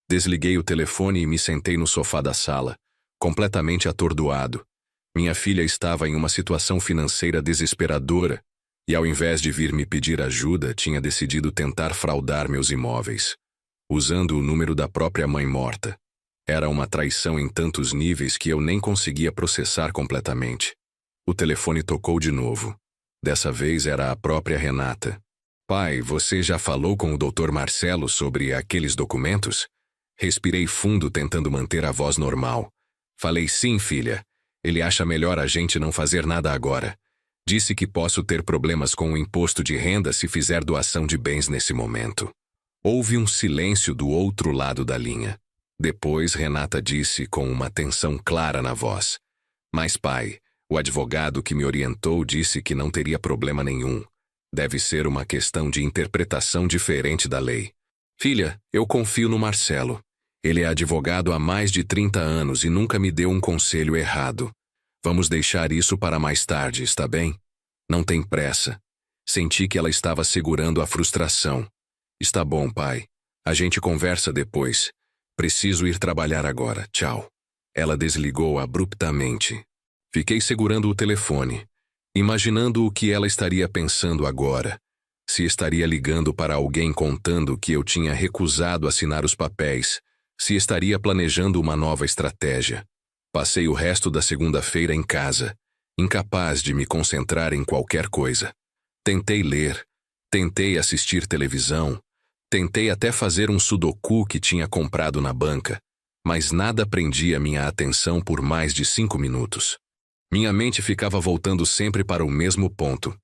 Desliguei o telefone e me sentei no sofá da sala, completamente atordoado. Minha filha estava em uma situação financeira desesperadora e, ao invés de vir me pedir ajuda, tinha decidido tentar fraudar meus imóveis, usando o número da própria mãe morta. Era uma traição em tantos níveis que eu nem conseguia processar completamente. O telefone tocou de novo. Dessa vez era a própria Renata. Pai, você já falou com o Dr. Marcelo sobre aqueles documentos? Respirei fundo tentando manter a voz normal. Falei sim, filha. Ele acha melhor a gente não fazer nada agora. Disse que posso ter problemas com o imposto de renda se fizer doação de bens nesse momento. Houve um silêncio do outro lado da linha. Depois Renata disse com uma tensão clara na voz. Mas pai, o advogado que me orientou disse que não teria problema nenhum. Deve ser uma questão de interpretação diferente da lei. Filha, eu confio no Marcelo. Ele é advogado há mais de 30 anos e nunca me deu um conselho errado. Vamos deixar isso para mais tarde, está bem? Não tem pressa. Senti que ela estava segurando a frustração. Está bom, pai. A gente conversa depois. Preciso ir trabalhar agora. Tchau. Ela desligou abruptamente. Fiquei segurando o telefone, imaginando o que ela estaria pensando agora. Se estaria ligando para alguém contando que eu tinha recusado assinar os papéis, se estaria planejando uma nova estratégia. Passei o resto da segunda-feira em casa, incapaz de me concentrar em qualquer coisa. Tentei ler, tentei assistir televisão, tentei até fazer um sudoku que tinha comprado na banca, mas nada prendia minha atenção por mais de 5 minutos. Minha mente ficava voltando sempre para o mesmo ponto.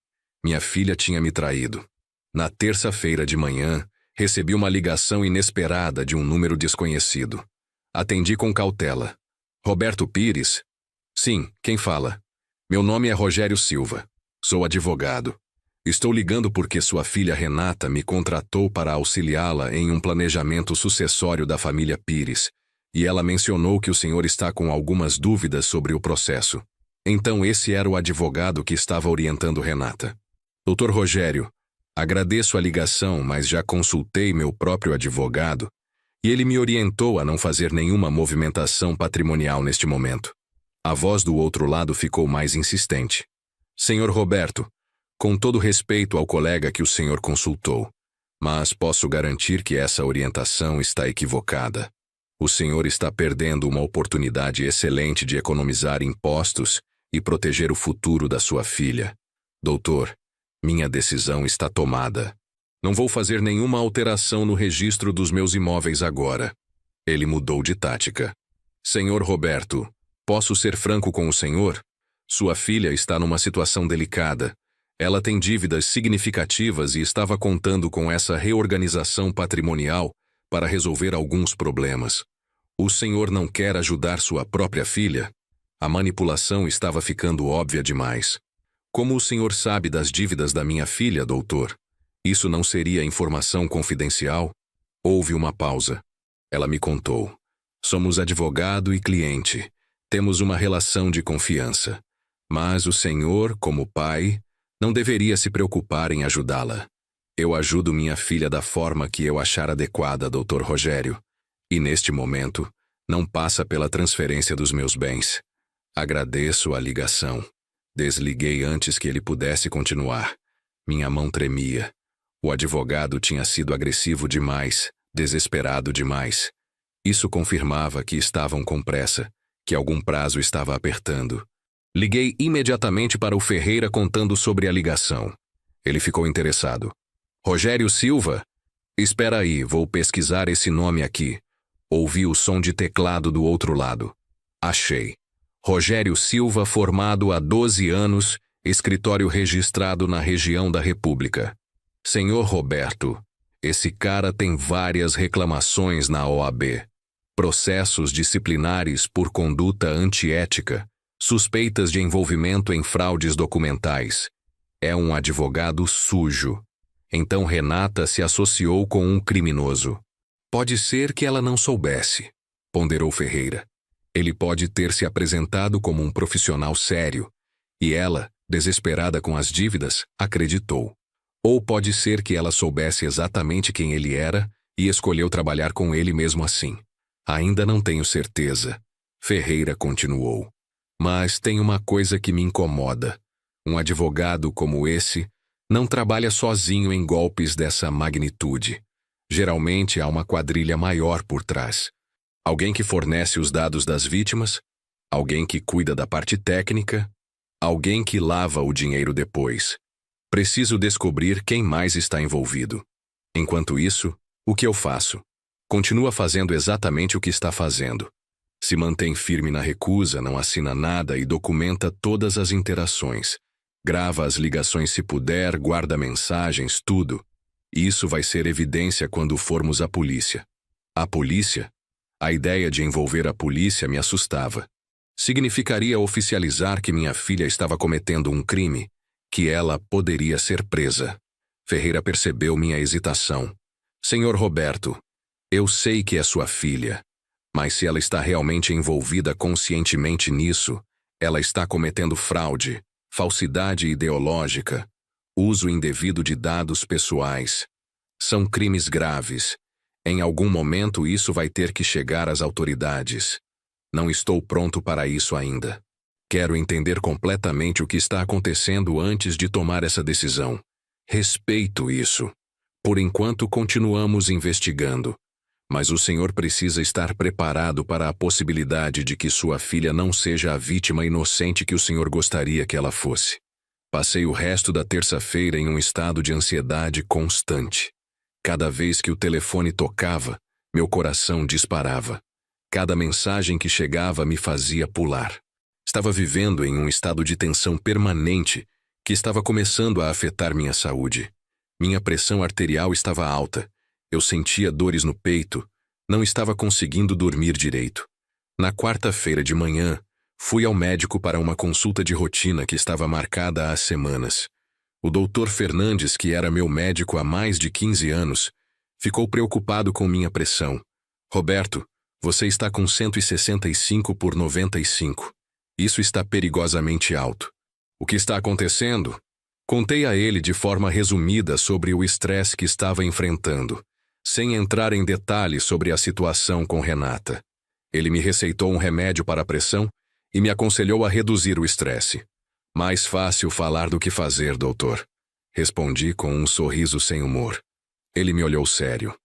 Minha filha tinha me traído. Na terça-feira de manhã, recebi uma ligação inesperada de um número desconhecido. Atendi com cautela. Roberto Pires? Sim, quem fala? Meu nome é Rogério Silva. Sou advogado. Estou ligando porque sua filha Renata me contratou para auxiliá-la em um planejamento sucessório da família Pires, e ela mencionou que o senhor está com algumas dúvidas sobre o processo. Então esse era o advogado que estava orientando Renata. Doutor Rogério, agradeço a ligação, mas já consultei meu próprio advogado e ele me orientou a não fazer nenhuma movimentação patrimonial neste momento. A voz do outro lado ficou mais insistente. Senhor Roberto, com todo respeito ao colega que o senhor consultou, mas posso garantir que essa orientação está equivocada. O senhor está perdendo uma oportunidade excelente de economizar impostos e proteger o futuro da sua filha. Doutor, minha decisão está tomada. Não vou fazer nenhuma alteração no registro dos meus imóveis agora. Ele mudou de tática. Senhor Roberto, posso ser franco com o senhor? Sua filha está numa situação delicada. Ela tem dívidas significativas e estava contando com essa reorganização patrimonial para resolver alguns problemas. O senhor não quer ajudar sua própria filha? A manipulação estava ficando óbvia demais. Como o senhor sabe das dívidas da minha filha, doutor? Isso não seria informação confidencial? Houve uma pausa. Ela me contou. Somos advogado e cliente. Temos uma relação de confiança. Mas o senhor, como pai, não deveria se preocupar em ajudá-la. Eu ajudo minha filha da forma que eu achar adequada, Dr. Rogério. E neste momento, não passa pela transferência dos meus bens. Agradeço a ligação. Desliguei antes que ele pudesse continuar. Minha mão tremia. O advogado tinha sido agressivo demais, desesperado demais. Isso confirmava que estavam com pressa, que algum prazo estava apertando. Liguei imediatamente para o Ferreira contando sobre a ligação. Ele ficou interessado. Rogério Silva? Espera aí, vou pesquisar esse nome aqui. Ouvi o som de teclado do outro lado. Achei. Rogério Silva, formado há 12 anos, escritório registrado na região da República. Senhor Roberto, esse cara tem várias reclamações na OAB. Processos disciplinares por conduta antiética, suspeitas de envolvimento em fraudes documentais. É um advogado sujo. Então Renata se associou com um criminoso. Pode ser que ela não soubesse, ponderou Ferreira. Ele pode ter se apresentado como um profissional sério, e ela, desesperada com as dívidas, acreditou. Ou pode ser que ela soubesse exatamente quem ele era e escolheu trabalhar com ele mesmo assim. Ainda não tenho certeza. Ferreira continuou. Mas tem uma coisa que me incomoda. Um advogado como esse não trabalha sozinho em golpes dessa magnitude. Geralmente há uma quadrilha maior por trás. Alguém que fornece os dados das vítimas, alguém que cuida da parte técnica, alguém que lava o dinheiro depois. Preciso descobrir quem mais está envolvido. Enquanto isso, o que eu faço? Continua fazendo exatamente o que está fazendo. Se mantém firme na recusa, não assina nada e documenta todas as interações. Grava as ligações se puder, guarda mensagens, tudo. Isso vai ser evidência quando formos à polícia. A polícia? A ideia de envolver a polícia me assustava. Significaria oficializar que minha filha estava cometendo um crime, que ela poderia ser presa. Ferreira percebeu minha hesitação. Senhor Roberto, eu sei que é sua filha, mas se ela está realmente envolvida conscientemente nisso, ela está cometendo fraude, falsidade ideológica, uso indevido de dados pessoais. São crimes graves. Em algum momento isso vai ter que chegar às autoridades. Não estou pronto para isso ainda. Quero entender completamente o que está acontecendo antes de tomar essa decisão. Respeito isso. Por enquanto continuamos investigando. Mas o senhor precisa estar preparado para a possibilidade de que sua filha não seja a vítima inocente que o senhor gostaria que ela fosse. Passei o resto da terça-feira em um estado de ansiedade constante. Cada vez que o telefone tocava, meu coração disparava. Cada mensagem que chegava me fazia pular. Estava vivendo em um estado de tensão permanente que estava começando a afetar minha saúde. Minha pressão arterial estava alta. Eu sentia dores no peito. Não estava conseguindo dormir direito. Na quarta-feira de manhã, fui ao médico para uma consulta de rotina que estava marcada há semanas. O Dr. Fernandes, que era meu médico há mais de 15 anos, ficou preocupado com minha pressão. Roberto, você está com 165/95. Isso está perigosamente alto. O que está acontecendo? Contei a ele de forma resumida sobre o estresse que estava enfrentando, sem entrar em detalhes sobre a situação com Renata. Ele me receitou um remédio para a pressão e me aconselhou a reduzir o estresse. Mais fácil falar do que fazer, doutor. Respondi com um sorriso sem humor. Ele me olhou sério.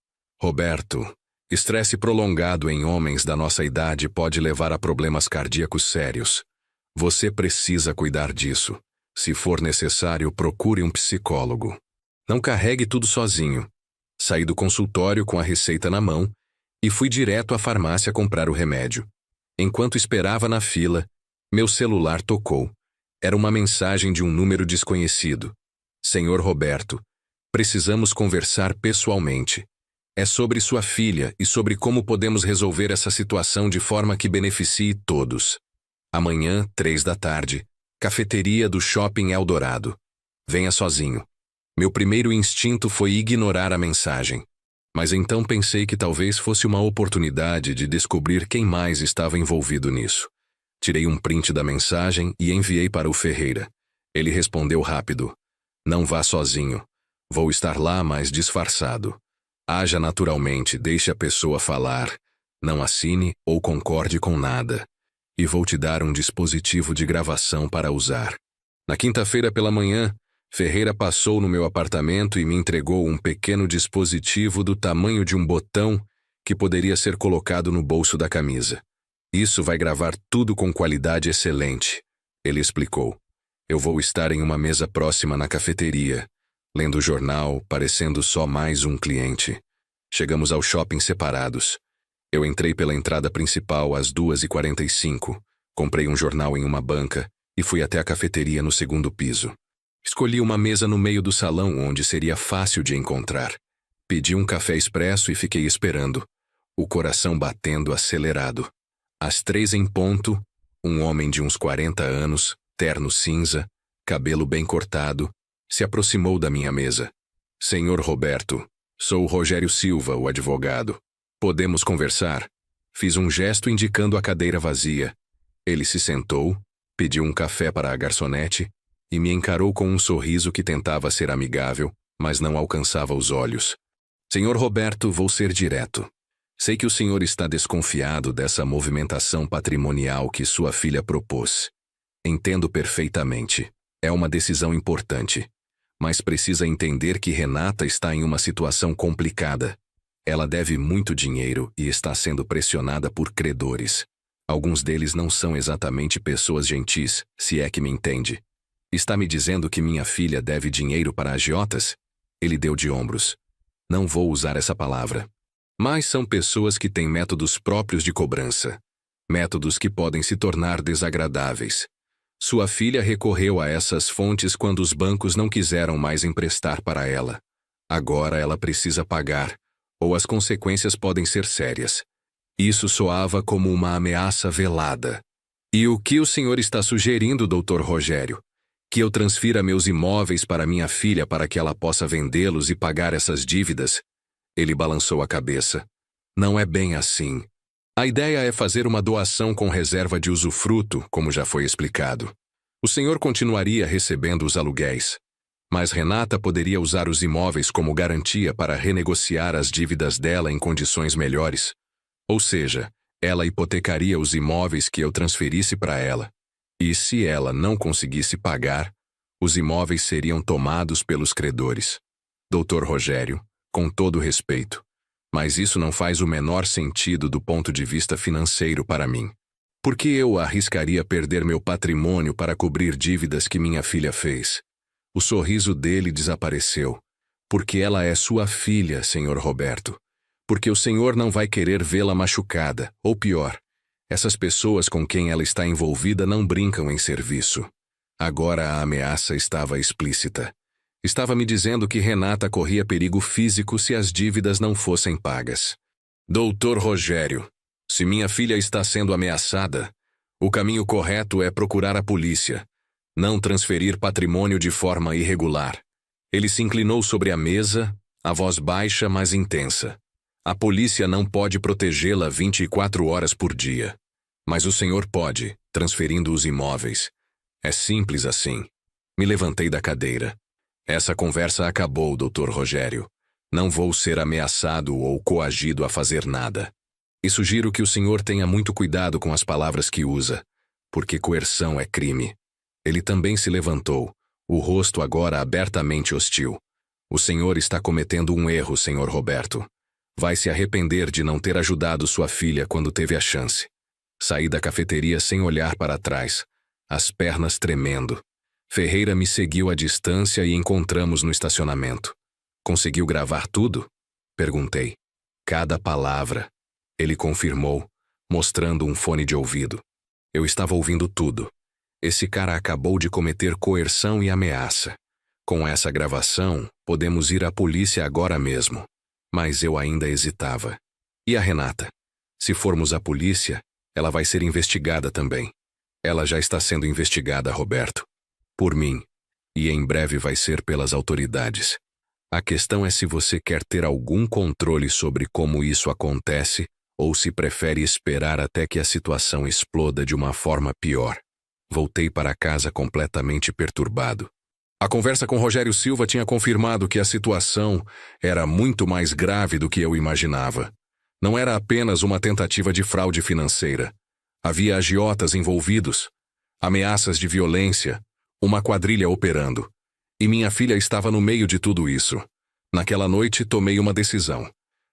Roberto, estresse prolongado em homens da nossa idade pode levar a problemas cardíacos sérios. Você precisa cuidar disso. Se for necessário, procure um psicólogo. Não carregue tudo sozinho. Saí do consultório com a receita na mão e fui direto à farmácia comprar o remédio. Enquanto esperava na fila, meu celular tocou. Era uma mensagem de um número desconhecido. Senhor Roberto, precisamos conversar pessoalmente. É sobre sua filha e sobre como podemos resolver essa situação de forma que beneficie todos. Amanhã, 15h, cafeteria do Shopping Eldorado. Venha sozinho. Meu primeiro instinto foi ignorar a mensagem. Mas então pensei que talvez fosse uma oportunidade de descobrir quem mais estava envolvido nisso. Tirei um print da mensagem e enviei para o Ferreira. Ele respondeu rápido. Não vá sozinho. Vou estar lá, mas disfarçado. Haja naturalmente, deixe a pessoa falar. Não assine ou concorde com nada. E vou te dar um dispositivo de gravação para usar. Na quinta-feira pela manhã, Ferreira passou no meu apartamento e me entregou um pequeno dispositivo do tamanho de um botão que poderia ser colocado no bolso da camisa. Isso vai gravar tudo com qualidade excelente, ele explicou. Eu vou estar em uma mesa próxima na cafeteria, lendo o jornal, parecendo só mais um cliente. Chegamos ao shopping separados. Eu entrei pela entrada principal às 2h45, comprei um jornal em uma banca e fui até a cafeteria no segundo piso. Escolhi uma mesa no meio do salão onde seria fácil de encontrar. Pedi um café expresso e fiquei esperando, o coração batendo acelerado. Às 3 em ponto, um homem de uns 40 anos, terno cinza, cabelo bem cortado, se aproximou da minha mesa. Senhor Roberto, sou o Rogério Silva, o advogado. Podemos conversar? Fiz um gesto indicando a cadeira vazia. Ele se sentou, pediu um café para a garçonete e me encarou com um sorriso que tentava ser amigável, mas não alcançava os olhos. Senhor Roberto, vou ser direto. Sei que o senhor está desconfiado dessa movimentação patrimonial que sua filha propôs. Entendo perfeitamente. É uma decisão importante. Mas precisa entender que Renata está em uma situação complicada. Ela deve muito dinheiro e está sendo pressionada por credores. Alguns deles não são exatamente pessoas gentis, se é que me entende. Está me dizendo que minha filha deve dinheiro para agiotas? Ele deu de ombros. Não vou usar essa palavra. Mas são pessoas que têm métodos próprios de cobrança. Métodos que podem se tornar desagradáveis. Sua filha recorreu a essas fontes quando os bancos não quiseram mais emprestar para ela. Agora ela precisa pagar, ou as consequências podem ser sérias. Isso soava como uma ameaça velada. E o que o senhor está sugerindo, Dr. Rogério? Que eu transfira meus imóveis para minha filha para que ela possa vendê-los e pagar essas dívidas? Ele balançou a cabeça. Não é bem assim. A ideia é fazer uma doação com reserva de usufruto, como já foi explicado. O senhor continuaria recebendo os aluguéis, mas Renata poderia usar os imóveis como garantia para renegociar as dívidas dela em condições melhores. Ou seja, ela hipotecaria os imóveis que eu transferisse para ela. E se ela não conseguisse pagar, os imóveis seriam tomados pelos credores. Dr. Rogério, com todo respeito, mas isso não faz o menor sentido do ponto de vista financeiro para mim. Por que eu arriscaria perder meu patrimônio para cobrir dívidas que minha filha fez? O sorriso dele desapareceu. Porque ela é sua filha, Sr. Roberto. Porque o senhor não vai querer vê-la machucada, ou pior, essas pessoas com quem ela está envolvida não brincam em serviço. Agora a ameaça estava explícita. Estava me dizendo que Renata corria perigo físico se as dívidas não fossem pagas. Doutor Rogério, se minha filha está sendo ameaçada, o caminho correto é procurar a polícia, não transferir patrimônio de forma irregular. Ele se inclinou sobre a mesa, a voz baixa, mas intensa. A polícia não pode protegê-la 24 horas por dia. Mas o senhor pode, transferindo os imóveis. É simples assim. Me levantei da cadeira. Essa conversa acabou, Dr. Rogério. Não vou ser ameaçado ou coagido a fazer nada. E sugiro que o senhor tenha muito cuidado com as palavras que usa, porque coerção é crime. Ele também se levantou, o rosto agora abertamente hostil. O senhor está cometendo um erro, senhor Roberto. Vai se arrepender de não ter ajudado sua filha quando teve a chance. Saí da cafeteria sem olhar para trás, as pernas tremendo. Ferreira me seguiu à distância e encontramos no estacionamento. Conseguiu gravar tudo? Perguntei. Cada palavra. Ele confirmou, mostrando um fone de ouvido. Eu estava ouvindo tudo. Esse cara acabou de cometer coerção e ameaça. Com essa gravação, podemos ir à polícia agora mesmo. Mas eu ainda hesitava. E a Renata? Se formos à polícia, ela vai ser investigada também. Ela já está sendo investigada, Roberto. Por mim. E em breve vai ser pelas autoridades. A questão é se você quer ter algum controle sobre como isso acontece ou se prefere esperar até que a situação exploda de uma forma pior. Voltei para casa completamente perturbado. A conversa com Rogério Silva tinha confirmado que a situação era muito mais grave do que eu imaginava. Não era apenas uma tentativa de fraude financeira. Havia agiotas envolvidos, ameaças de violência, uma quadrilha operando. E minha filha estava no meio de tudo isso. Naquela noite, tomei uma decisão.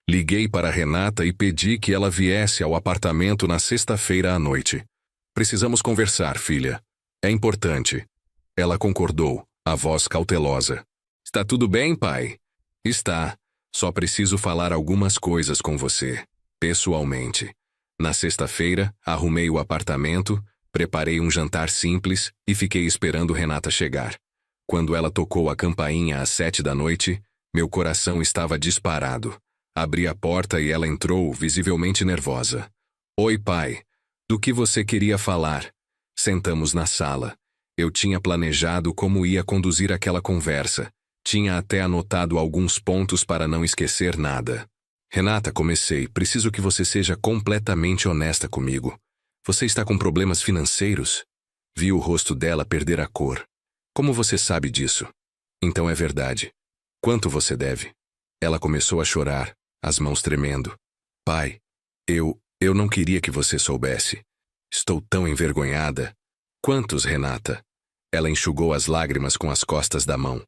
Liguei para Renata e pedi que ela viesse ao apartamento na sexta-feira à noite. Precisamos conversar, filha. É importante. Ela concordou, a voz cautelosa. Está tudo bem, pai? Está. Só preciso falar algumas coisas com você, pessoalmente. Na sexta-feira, arrumei o apartamento, preparei um jantar simples e fiquei esperando Renata chegar. Quando ela tocou a campainha às 7 da noite, meu coração estava disparado. Abri a porta e ela entrou, visivelmente nervosa. Oi, pai. Do que você queria falar? Sentamos na sala. Eu tinha planejado como ia conduzir aquela conversa. Tinha até anotado alguns pontos para não esquecer nada. Renata, comecei. Preciso que você seja completamente honesta comigo. Você está com problemas financeiros? Vi o rosto dela perder a cor. Como você sabe disso? Então é verdade. Quanto você deve? Ela começou a chorar, as mãos tremendo. Pai, eu não queria que você soubesse. Estou tão envergonhada. Quantos, Renata? Ela enxugou as lágrimas com as costas da mão.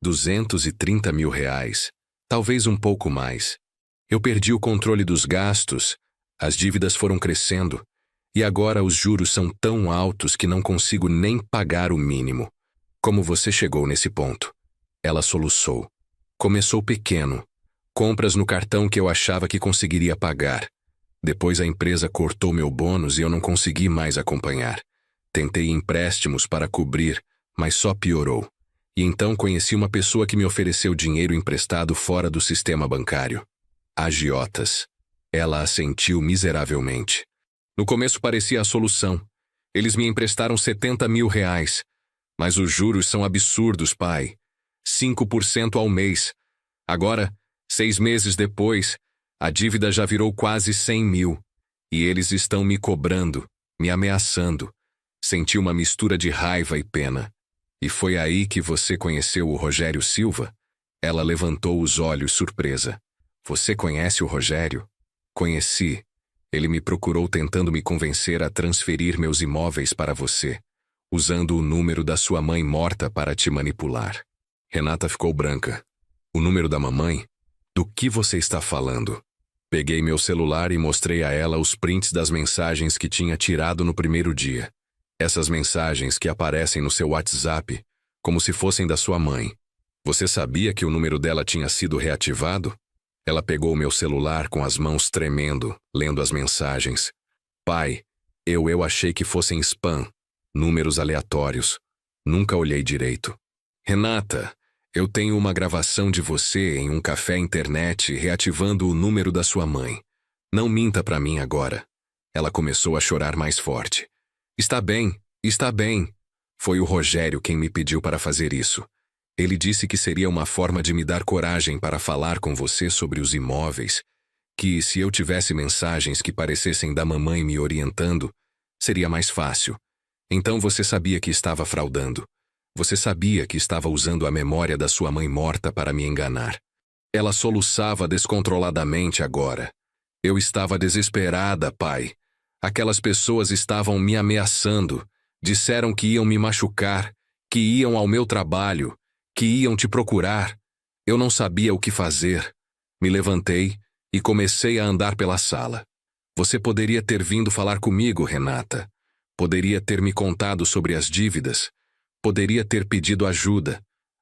230 mil reais. Talvez um pouco mais. Eu perdi o controle dos gastos. As dívidas foram crescendo. E agora os juros são tão altos que não consigo nem pagar o mínimo. Como você chegou nesse ponto? Ela soluçou. Começou pequeno. Compras no cartão que eu achava que conseguiria pagar. Depois a empresa cortou meu bônus e eu não consegui mais acompanhar. Tentei empréstimos para cobrir, mas só piorou. E então conheci uma pessoa que me ofereceu dinheiro emprestado fora do sistema bancário. Agiotas. Ela assentiu miseravelmente. No começo parecia a solução. Eles me emprestaram 70 mil reais. Mas os juros são absurdos, pai. 5% ao mês. Agora, 6 meses depois, a dívida já virou quase 100 mil. E eles estão me cobrando, me ameaçando. Senti uma mistura de raiva e pena. E foi aí que você conheceu o Rogério Silva? Ela levantou os olhos surpresa. Você conhece o Rogério? Conheci. Ele me procurou tentando me convencer a transferir meus imóveis para você, usando o número da sua mãe morta para te manipular. Renata ficou branca. O número da mamãe? Do que você está falando? Peguei meu celular e mostrei a ela os prints das mensagens que tinha tirado no primeiro dia. Essas mensagens que aparecem no seu WhatsApp, como se fossem da sua mãe. Você sabia que o número dela tinha sido reativado? Ela pegou meu celular com as mãos tremendo, lendo as mensagens. Pai, eu achei que fossem spam, números aleatórios. Nunca olhei direito. Renata, eu tenho uma gravação de você em um café internet reativando o número da sua mãe. Não minta pra mim agora. Ela começou a chorar mais forte. Está bem, está bem. Foi o Rogério quem me pediu para fazer isso. Ele disse que seria uma forma de me dar coragem para falar com você sobre os imóveis, que se eu tivesse mensagens que parecessem da mamãe me orientando, Seria mais fácil. Então você sabia que estava fraudando. Você sabia que estava usando a memória da sua mãe morta para me enganar. Ela soluçava descontroladamente agora. Eu estava desesperada, pai. Aquelas pessoas estavam me ameaçando. Disseram que iam me machucar, que iam ao meu trabalho, que iam te procurar. Eu não sabia o que fazer. Me levantei e comecei a andar pela sala. Você poderia ter vindo falar comigo, Renata. Poderia ter me contado sobre as dívidas. Poderia ter pedido ajuda.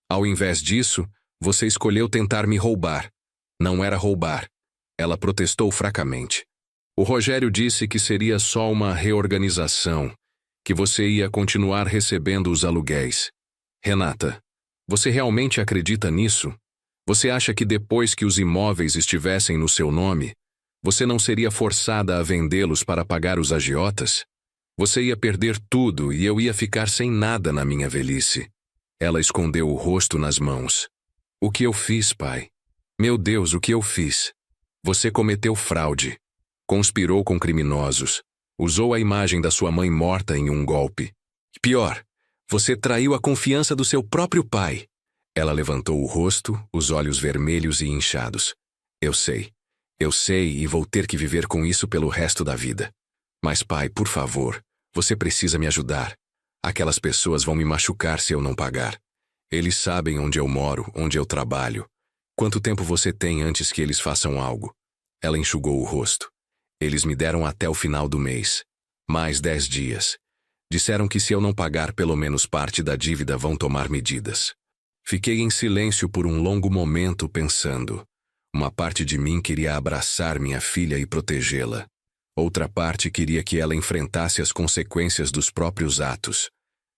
Ao invés disso, você escolheu tentar me roubar. Não era roubar. Ela protestou fracamente. O Rogério disse que seria só uma reorganização, que você ia continuar recebendo os aluguéis. Renata, você realmente acredita nisso? Você acha que depois que os imóveis estivessem no seu nome, você não seria forçada a vendê-los para pagar os agiotas? Você ia perder tudo e eu ia ficar sem nada na minha velhice. Ela escondeu o rosto nas mãos. O que eu fiz, pai? Meu Deus, o que eu fiz? Você cometeu fraude. Conspirou com criminosos. Usou a imagem da sua mãe morta em um golpe. Pior, você traiu a confiança do seu próprio pai. Ela levantou o rosto, os olhos vermelhos e inchados. Eu sei e vou ter que viver com isso pelo resto da vida. Mas pai, por favor, você precisa me ajudar. Aquelas pessoas vão me machucar se eu não pagar. Eles sabem onde eu moro, onde eu trabalho. Quanto tempo você tem antes que eles façam algo? Ela enxugou o rosto. Eles me deram até o final do mês. Mais 10 dias. Disseram que se eu não pagar pelo menos parte da dívida vão tomar medidas. Fiquei em silêncio por um longo momento pensando. Uma parte de mim queria abraçar minha filha e protegê-la. Outra parte queria que ela enfrentasse as consequências dos próprios atos.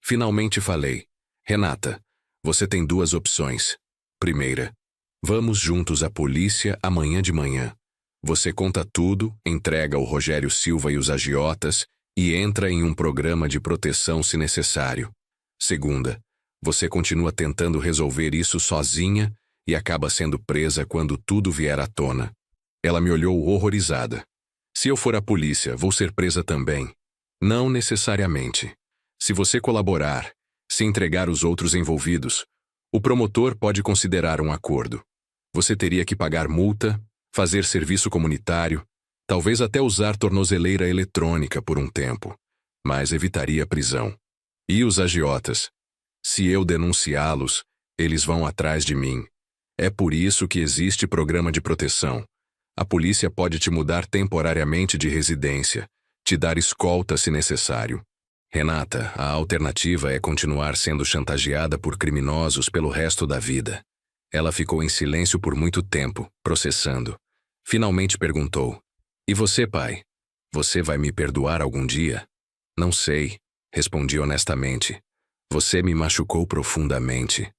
Finalmente falei. Renata, você tem 2 opções. Primeira, vamos juntos à polícia amanhã de manhã. Você conta tudo, entrega o Rogério Silva e os agiotas e entra em um programa de proteção se necessário. Segunda, você continua tentando resolver isso sozinha e acaba sendo presa quando tudo vier à tona. Ela me olhou horrorizada. Se eu for à polícia, vou ser presa também. Não necessariamente. Se você colaborar, se entregar os outros envolvidos, o promotor pode considerar um acordo. Você teria que pagar multa, fazer serviço comunitário, talvez até usar tornozeleira eletrônica por um tempo, mas evitaria prisão. E os agiotas? Se eu denunciá-los, eles vão atrás de mim. É por isso que existe programa de proteção. A polícia pode te mudar temporariamente de residência, te dar escolta se necessário. Renata, a alternativa é continuar sendo chantageada por criminosos pelo resto da vida. Ela ficou em silêncio por muito tempo, processando. Finalmente perguntou. E você, pai? Você vai me perdoar algum dia? Não sei, respondi honestamente. Você me machucou profundamente.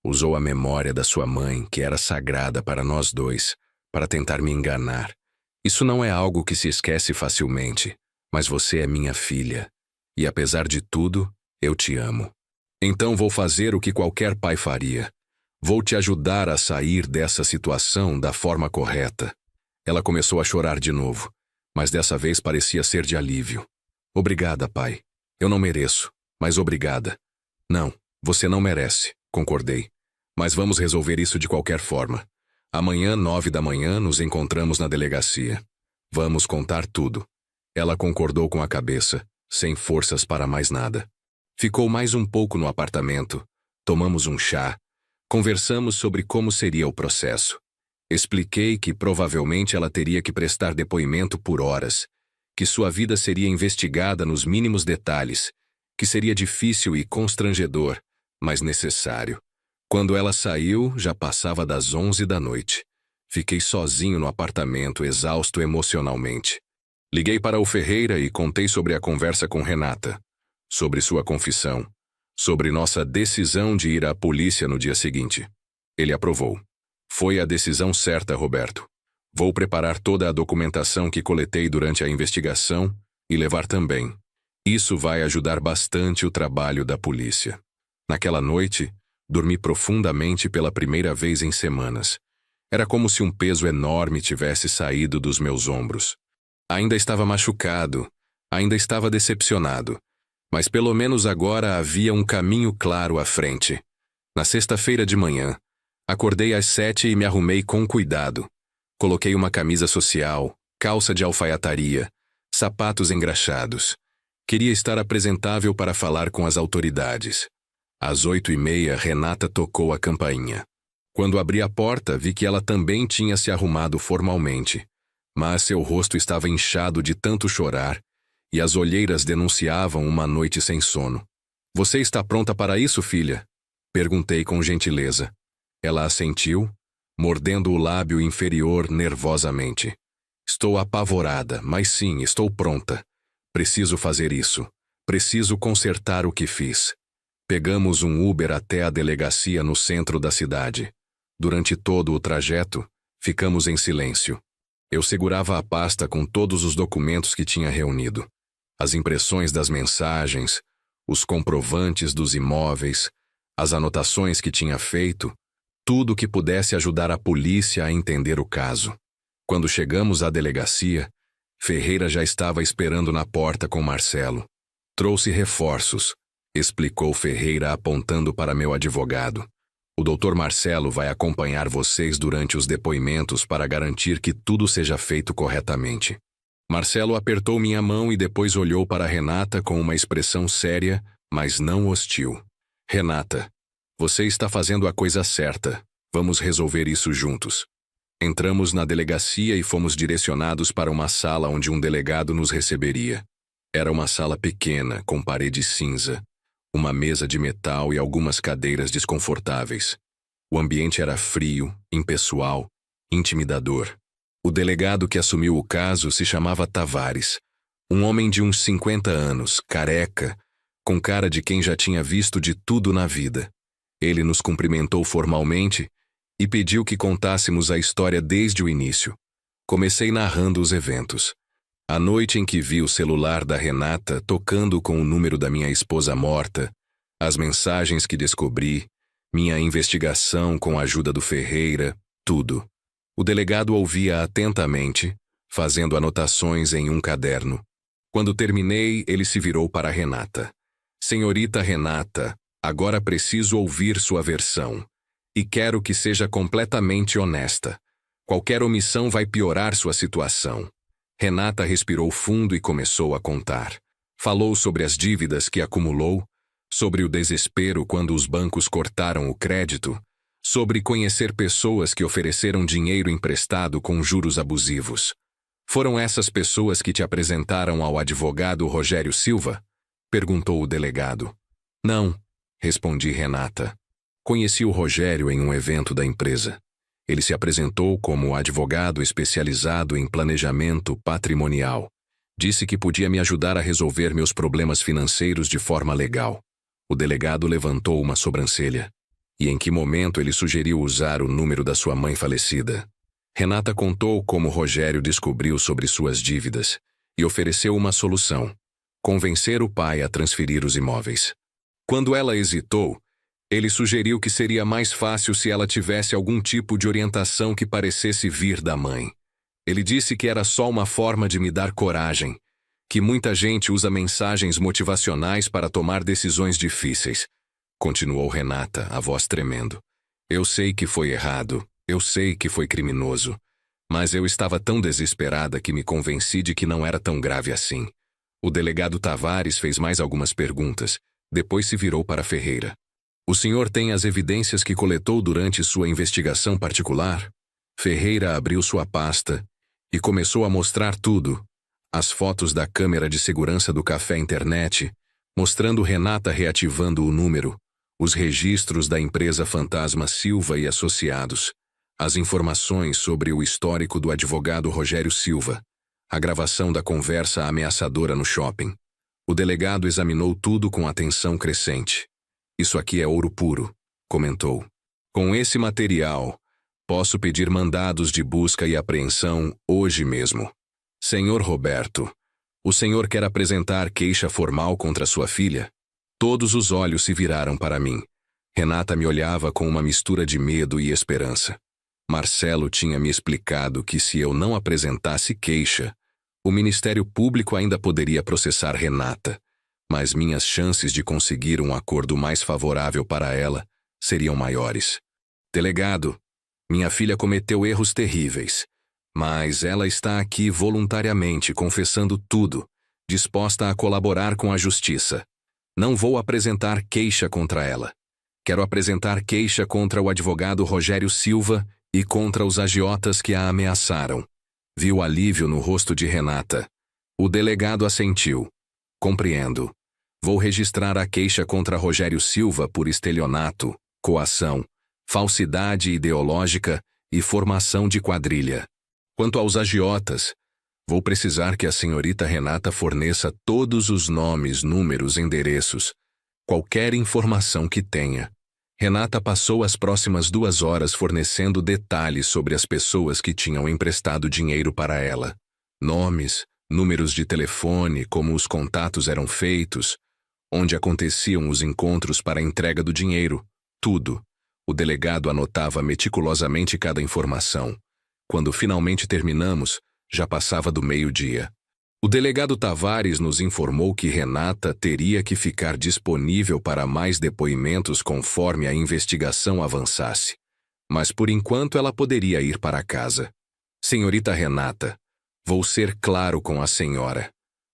Usou a memória da sua mãe, que era sagrada para nós dois, para tentar me enganar. Isso não é algo que se esquece facilmente, mas você é minha filha. E apesar de tudo, eu te amo. Então vou fazer o que qualquer pai faria. Vou te ajudar a sair dessa situação da forma correta. Ela começou a chorar de novo, mas dessa vez parecia ser de alívio. Obrigada, pai. Eu não mereço, mas obrigada. Não, você não merece, concordei. Mas vamos resolver isso de qualquer forma. Amanhã, 9 da manhã, nos encontramos na delegacia. Vamos contar tudo. Ela concordou com a cabeça, sem forças para mais nada. Ficou mais um pouco no apartamento. Tomamos um chá. Conversamos sobre como seria o processo. Expliquei que provavelmente ela teria que prestar depoimento por horas, que sua vida seria investigada nos mínimos detalhes, que seria difícil e constrangedor, mas necessário. Quando ela saiu, já passava das 11 da noite. Fiquei sozinho no apartamento, exausto emocionalmente. Liguei para o Ferreira e contei sobre a conversa com Renata, sobre sua confissão, sobre nossa decisão de ir à polícia no dia seguinte. Ele aprovou. Foi a decisão certa, Roberto. Vou preparar toda a documentação que coletei durante a investigação e levar também. Isso vai ajudar bastante o trabalho da polícia. Naquela noite, dormi profundamente pela primeira vez em semanas. Era como se um peso enorme tivesse saído dos meus ombros. Ainda estava machucado, Ainda estava decepcionado, mas pelo menos agora havia um caminho claro à frente. Na sexta-feira de manhã, acordei às 7 e me arrumei com cuidado. Coloquei uma camisa social, calça de alfaiataria, sapatos engraxados. Queria estar apresentável para falar com as autoridades. Às 8h30, Renata tocou a campainha. Quando abri a porta, vi que ela também tinha se arrumado formalmente, mas seu rosto estava inchado de tanto chorar e as olheiras denunciavam uma noite sem sono. Você está pronta para isso, filha? Perguntei com gentileza. Ela assentiu, mordendo o lábio inferior nervosamente. Estou apavorada, mas sim, estou pronta. Preciso fazer isso. Preciso consertar o que fiz. Pegamos um Uber até a delegacia no centro da cidade. Durante todo o trajeto, ficamos em silêncio. Eu segurava a pasta com todos os documentos que tinha reunido. As impressões das mensagens, os comprovantes dos imóveis, as anotações que tinha feito, tudo que pudesse ajudar a polícia a entender o caso. Quando chegamos à delegacia, Ferreira já estava esperando na porta com Marcelo. Trouxe reforços, explicou Ferreira apontando para meu advogado. O Dr. Marcelo vai acompanhar vocês durante os depoimentos para garantir que tudo seja feito corretamente. Marcelo apertou minha mão e depois olhou para Renata com uma expressão séria, mas não hostil. Renata, você está fazendo a coisa certa. Vamos resolver isso juntos. Entramos na delegacia e fomos direcionados para uma sala onde um delegado nos receberia. Era uma sala pequena, com parede cinza, uma mesa de metal e algumas cadeiras desconfortáveis. O ambiente era frio, impessoal, intimidador. O delegado que assumiu o caso se chamava Tavares, um homem de uns 50 anos, careca, com cara de quem já tinha visto de tudo na vida. Ele nos cumprimentou formalmente e pediu que contássemos a história desde o início. Comecei narrando os eventos. A noite em que vi o celular da Renata tocando com o número da minha esposa morta, as mensagens que descobri, minha investigação com a ajuda do Ferreira, tudo. O delegado ouvia atentamente, fazendo anotações em um caderno. Quando terminei, ele se virou para Renata. Senhorita Renata, agora preciso ouvir sua versão. E quero que seja completamente honesta. Qualquer omissão vai piorar sua situação. Renata respirou fundo e começou a contar. Falou sobre as dívidas que acumulou, sobre o desespero quando os bancos cortaram o crédito, sobre conhecer pessoas que ofereceram dinheiro emprestado com juros abusivos. Foram essas pessoas que te apresentaram ao advogado Rogério Silva? Perguntou o delegado. Não, respondi Renata. Conheci o Rogério em um evento da empresa. Ele se apresentou como advogado especializado em planejamento patrimonial. Disse que podia me ajudar a resolver meus problemas financeiros de forma legal. O delegado levantou uma sobrancelha. E em que momento ele sugeriu usar o número da sua mãe falecida? Renata contou como Rogério descobriu sobre suas dívidas e ofereceu uma solução: convencer o pai a transferir os imóveis. Quando ela hesitou, ele sugeriu que seria mais fácil se ela tivesse algum tipo de orientação que parecesse vir da mãe. Ele disse que era só uma forma de me dar coragem, que muita gente usa mensagens motivacionais para tomar decisões difíceis. Continuou Renata, a voz tremendo. Eu sei que foi errado, eu sei que foi criminoso, mas eu estava tão desesperada que me convenci de que não era tão grave assim. O delegado Tavares fez mais algumas perguntas, depois se virou para Ferreira. O senhor tem as evidências que coletou durante sua investigação particular? Ferreira abriu sua pasta e começou a mostrar tudo. As fotos da câmera de segurança do café internet, mostrando Renata reativando o número, os registros da empresa Fantasma Silva e Associados, as informações sobre o histórico do advogado Rogério Silva, a gravação da conversa ameaçadora no shopping. O delegado examinou tudo com atenção crescente. Isso aqui é ouro puro, comentou. Com esse material, posso pedir mandados de busca e apreensão hoje mesmo. Senhor Roberto, o senhor quer apresentar queixa formal contra sua filha? Todos os olhos se viraram para mim. Renata me olhava com uma mistura de medo e esperança. Marcelo tinha me explicado que se eu não apresentasse queixa, O Ministério Público ainda poderia processar Renata, mas minhas chances de conseguir um acordo mais favorável para ela seriam maiores. Delegado, minha filha cometeu erros terríveis, mas ela está aqui voluntariamente confessando tudo, disposta a colaborar com a justiça. Não vou apresentar queixa contra ela. Quero apresentar queixa contra o advogado Rogério Silva e contra os agiotas que a ameaçaram. Viu alívio no rosto de Renata. O delegado assentiu. Compreendo. Vou registrar a queixa contra Rogério Silva por estelionato, coação, falsidade ideológica e formação de quadrilha. Quanto aos agiotas, vou precisar que a senhorita Renata forneça todos os nomes, números, endereços, qualquer informação que tenha. Renata passou as próximas 2 horas fornecendo detalhes sobre as pessoas que tinham emprestado dinheiro para ela. Nomes, números de telefone, como os contatos eram feitos, onde aconteciam os encontros para a entrega do dinheiro, tudo. O delegado anotava meticulosamente cada informação. Quando finalmente terminamos, já passava do meio-dia. O delegado Tavares nos informou que Renata teria que ficar disponível para mais depoimentos conforme a investigação avançasse. Mas por enquanto ela poderia ir para casa. Senhorita Renata, vou ser claro com a senhora.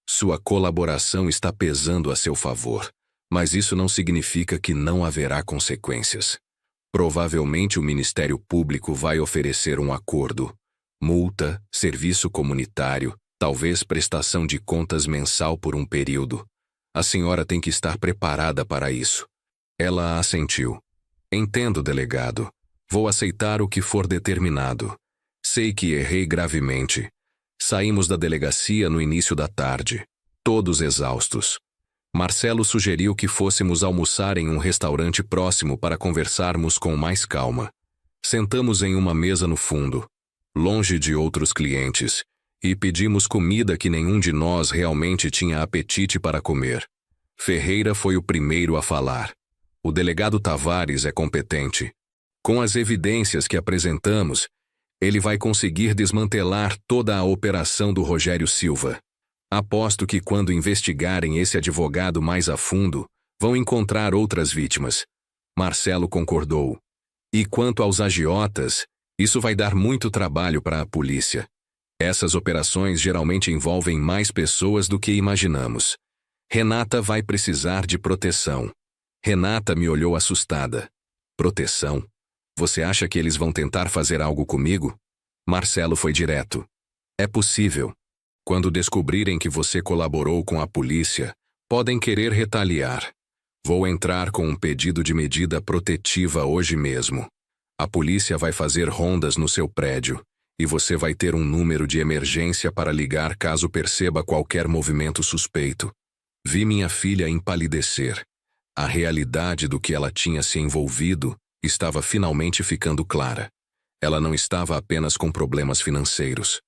Sua colaboração está pesando a seu favor, mas isso não significa que não haverá consequências. Provavelmente o Ministério Público vai oferecer um acordo. Multa, serviço comunitário, talvez prestação de contas mensal por um período. A senhora tem que estar preparada para isso. Ela assentiu. Entendo, delegado. Vou aceitar o que for determinado. Sei que errei gravemente. Saímos da delegacia no início da tarde, todos exaustos. Marcelo sugeriu que fôssemos almoçar em um restaurante próximo para conversarmos com mais calma. Sentamos em uma mesa no fundo, longe de outros clientes, e pedimos comida que nenhum de nós realmente tinha apetite para comer. Ferreira foi o primeiro a falar. O delegado Tavares é competente. Com as evidências que apresentamos, ele vai conseguir desmantelar toda a operação do Rogério Silva. Aposto que quando investigarem esse advogado mais a fundo, vão encontrar outras vítimas. Marcelo concordou. E quanto aos agiotas, isso vai dar muito trabalho para a polícia. Essas operações geralmente envolvem mais pessoas do que imaginamos. Renata vai precisar de proteção. Renata me olhou assustada. Proteção? Você acha que eles vão tentar fazer algo comigo? Marcelo foi direto. É possível. Quando descobrirem que você colaborou com a polícia, podem querer retaliar. Vou entrar com um pedido de medida protetiva hoje mesmo. A polícia vai fazer rondas no seu prédio, e você vai ter um número de emergência para ligar caso perceba qualquer movimento suspeito. Vi minha filha empalidecer. A realidade do que ela tinha se envolvido estava finalmente ficando clara. Ela não estava apenas com problemas financeiros.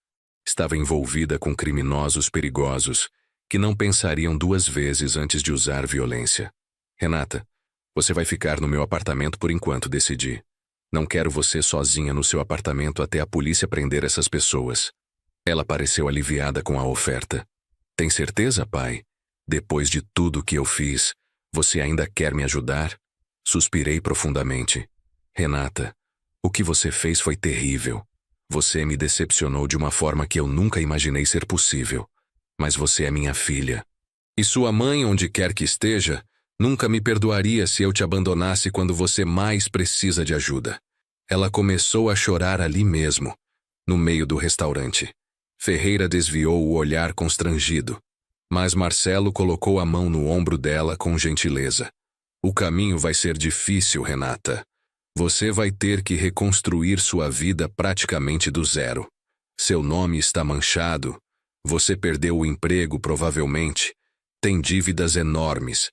Estava envolvida com criminosos perigosos que não pensariam 2 vezes antes de usar violência. Renata, você vai ficar no meu apartamento por enquanto decidi. Não quero você sozinha no seu apartamento até a polícia prender essas pessoas. Ela pareceu aliviada com a oferta. Tem certeza, pai? Depois de tudo que eu fiz, você ainda quer me ajudar? Suspirei profundamente. Renata, o que você fez foi terrível. Você me decepcionou de uma forma que eu nunca imaginei ser possível. Mas você é minha filha. E sua mãe, onde quer que esteja, nunca me perdoaria se eu te abandonasse quando você mais precisa de ajuda. Ela começou a chorar ali mesmo, no meio do restaurante. Ferreira desviou o olhar constrangido, mas Marcelo colocou a mão no ombro dela com gentileza. O caminho vai ser difícil, Renata. Você vai ter que reconstruir sua vida praticamente do zero. Seu nome está manchado. Você perdeu o emprego, provavelmente. Tem dívidas enormes.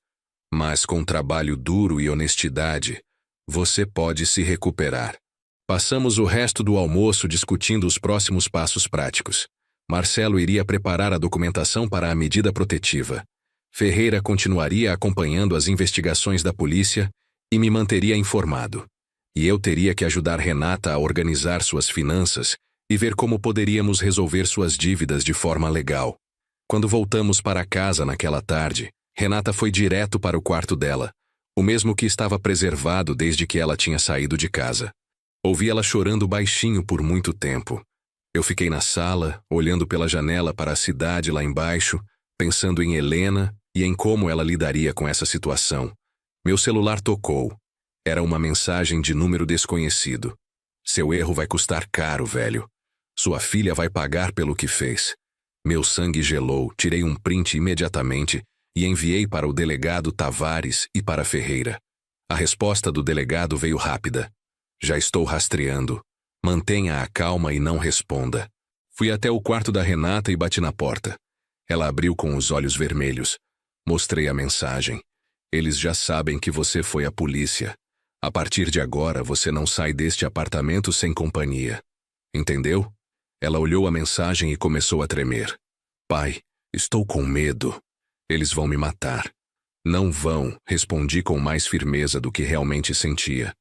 Mas com trabalho duro e honestidade, você pode se recuperar. Passamos o resto do almoço discutindo os próximos passos práticos. Marcelo iria preparar a documentação para a medida protetiva. Ferreira continuaria acompanhando as investigações da polícia e me manteria informado. E eu teria que ajudar Renata a organizar suas finanças e ver como poderíamos resolver suas dívidas de forma legal. Quando voltamos para casa naquela tarde, Renata foi direto para o quarto dela, o mesmo que estava preservado desde que ela tinha saído de casa. Ouvi ela chorando baixinho por muito tempo. Eu fiquei na sala, olhando pela janela para a cidade lá embaixo, pensando em Helena e em como ela lidaria com essa situação. Meu celular tocou. Era uma mensagem de número desconhecido. Seu erro vai custar caro, velho. Sua filha vai pagar pelo que fez. Meu sangue gelou, tirei um print imediatamente e enviei para o delegado Tavares e para Ferreira. A resposta do delegado veio rápida. Já estou rastreando. Mantenha a calma e não responda. Fui até o quarto da Renata e bati na porta. Ela abriu com os olhos vermelhos. Mostrei a mensagem. Eles já sabem que você foi à polícia. A partir de agora, você não sai deste apartamento sem companhia. Entendeu? Ela olhou a mensagem e começou a tremer. Pai, estou com medo. Eles vão me matar. Não vão, respondi com mais firmeza do que realmente sentia.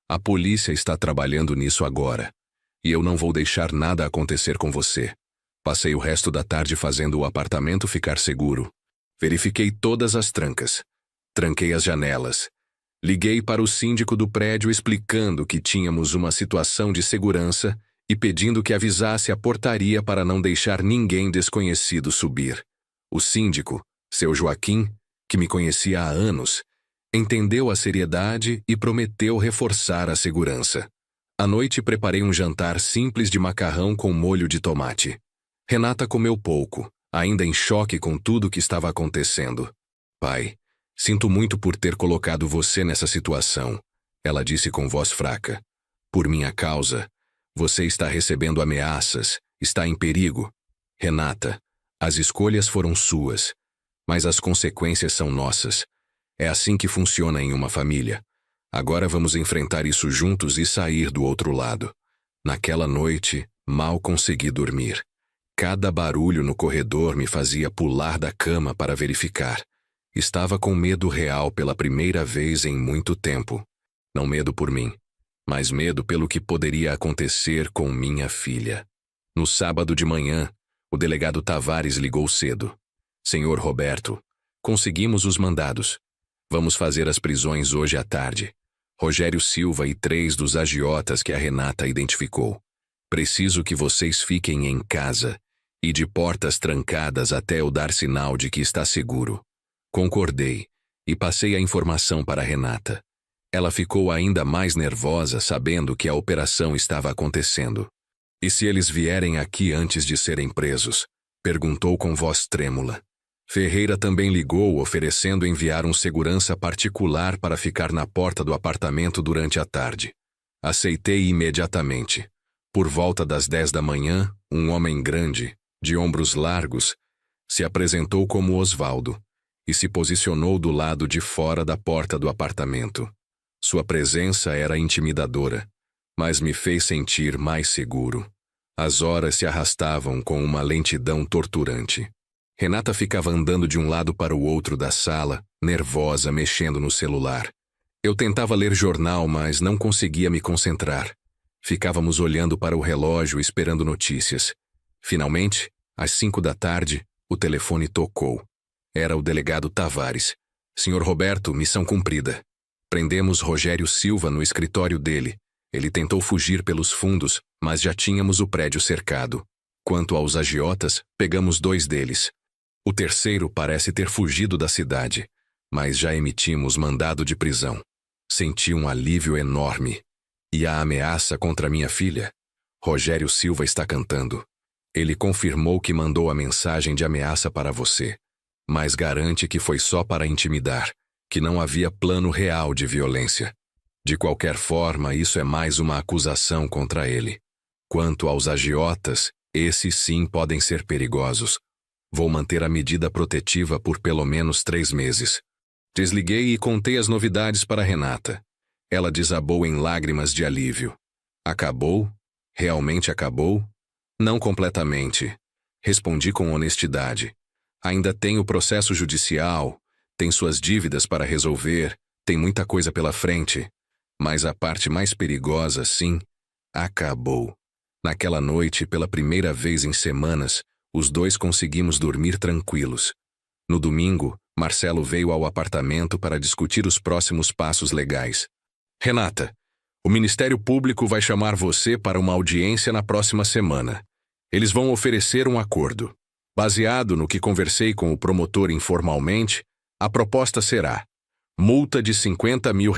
A polícia está trabalhando nisso agora. E eu não vou deixar nada acontecer com você. Passei o resto da tarde fazendo o apartamento ficar seguro. Verifiquei todas as trancas. Tranquei as janelas. Liguei para o síndico do prédio explicando que tínhamos uma situação de segurança e pedindo que avisasse a portaria para não deixar ninguém desconhecido subir. O síndico, seu Joaquim, que me conhecia há anos, entendeu a seriedade e prometeu reforçar a segurança. À noite preparei um jantar simples de macarrão com molho de tomate. Renata comeu pouco, ainda em choque com tudo que estava acontecendo. Pai, sinto muito por ter colocado você nessa situação, ela disse com voz fraca. Por minha causa, você está recebendo ameaças, está em perigo. Renata, as escolhas foram suas, mas as consequências são nossas. É assim que funciona em uma família. Agora vamos enfrentar isso juntos e sair do outro lado. Naquela noite, mal consegui dormir. Cada barulho no corredor me fazia pular da cama para verificar. Estava com medo real pela primeira vez em muito tempo. Não medo por mim, mas medo pelo que poderia acontecer com minha filha. No sábado de manhã, o delegado Tavares ligou cedo. Senhor Roberto, conseguimos os mandados. Vamos fazer as prisões hoje à tarde. Rogério Silva e 3 dos agiotas que a Renata identificou. Preciso que vocês fiquem em casa e de portas trancadas até eu dar sinal de que está seguro. Concordei e passei a informação para a Renata. Ela ficou ainda mais nervosa sabendo que a operação estava acontecendo. E se eles vierem aqui antes de serem presos? Perguntou com voz trêmula. Ferreira também ligou oferecendo enviar um segurança particular para ficar na porta do apartamento durante a tarde. Aceitei imediatamente. Por volta das 10 da manhã, um homem grande, de ombros largos, se apresentou como Osvaldo e se posicionou do lado de fora da porta do apartamento. Sua presença era intimidadora, mas me fez sentir mais seguro. As horas se arrastavam com uma lentidão torturante. Renata ficava andando de um lado para o outro da sala, nervosa, mexendo no celular. Eu tentava ler jornal, mas não conseguia me concentrar. Ficávamos olhando para o relógio esperando notícias. Finalmente, às 5 da tarde, o telefone tocou. Era o delegado Tavares. Senhor Roberto, missão cumprida. Prendemos Rogério Silva no escritório dele. Ele tentou fugir pelos fundos, mas já tínhamos o prédio cercado. Quanto aos agiotas, pegamos 2 deles. O terceiro parece ter fugido da cidade, mas já emitimos mandado de prisão. Senti um alívio enorme. E a ameaça contra minha filha? Rogério Silva está cantando. Ele confirmou que mandou a mensagem de ameaça para você, mas garante que foi só para intimidar, que não havia plano real de violência. De qualquer forma, isso é mais uma acusação contra ele. Quanto aos agiotas, esses sim podem ser perigosos. Vou manter a medida protetiva por pelo menos 3 meses. Desliguei e contei as novidades para Renata. Ela desabou em lágrimas de alívio. Acabou? Realmente acabou? Não completamente. Respondi com honestidade. Ainda tem o processo judicial, tem suas dívidas para resolver, tem muita coisa pela frente. Mas a parte mais perigosa, sim, acabou. Naquela noite, pela primeira vez em semanas, os dois conseguimos dormir tranquilos. No domingo, Marcelo veio ao apartamento para discutir os próximos passos legais. Renata, o Ministério Público vai chamar você para uma audiência na próxima semana. Eles vão oferecer um acordo. Baseado no que conversei com o promotor informalmente, a proposta será: multa de R$50 mil,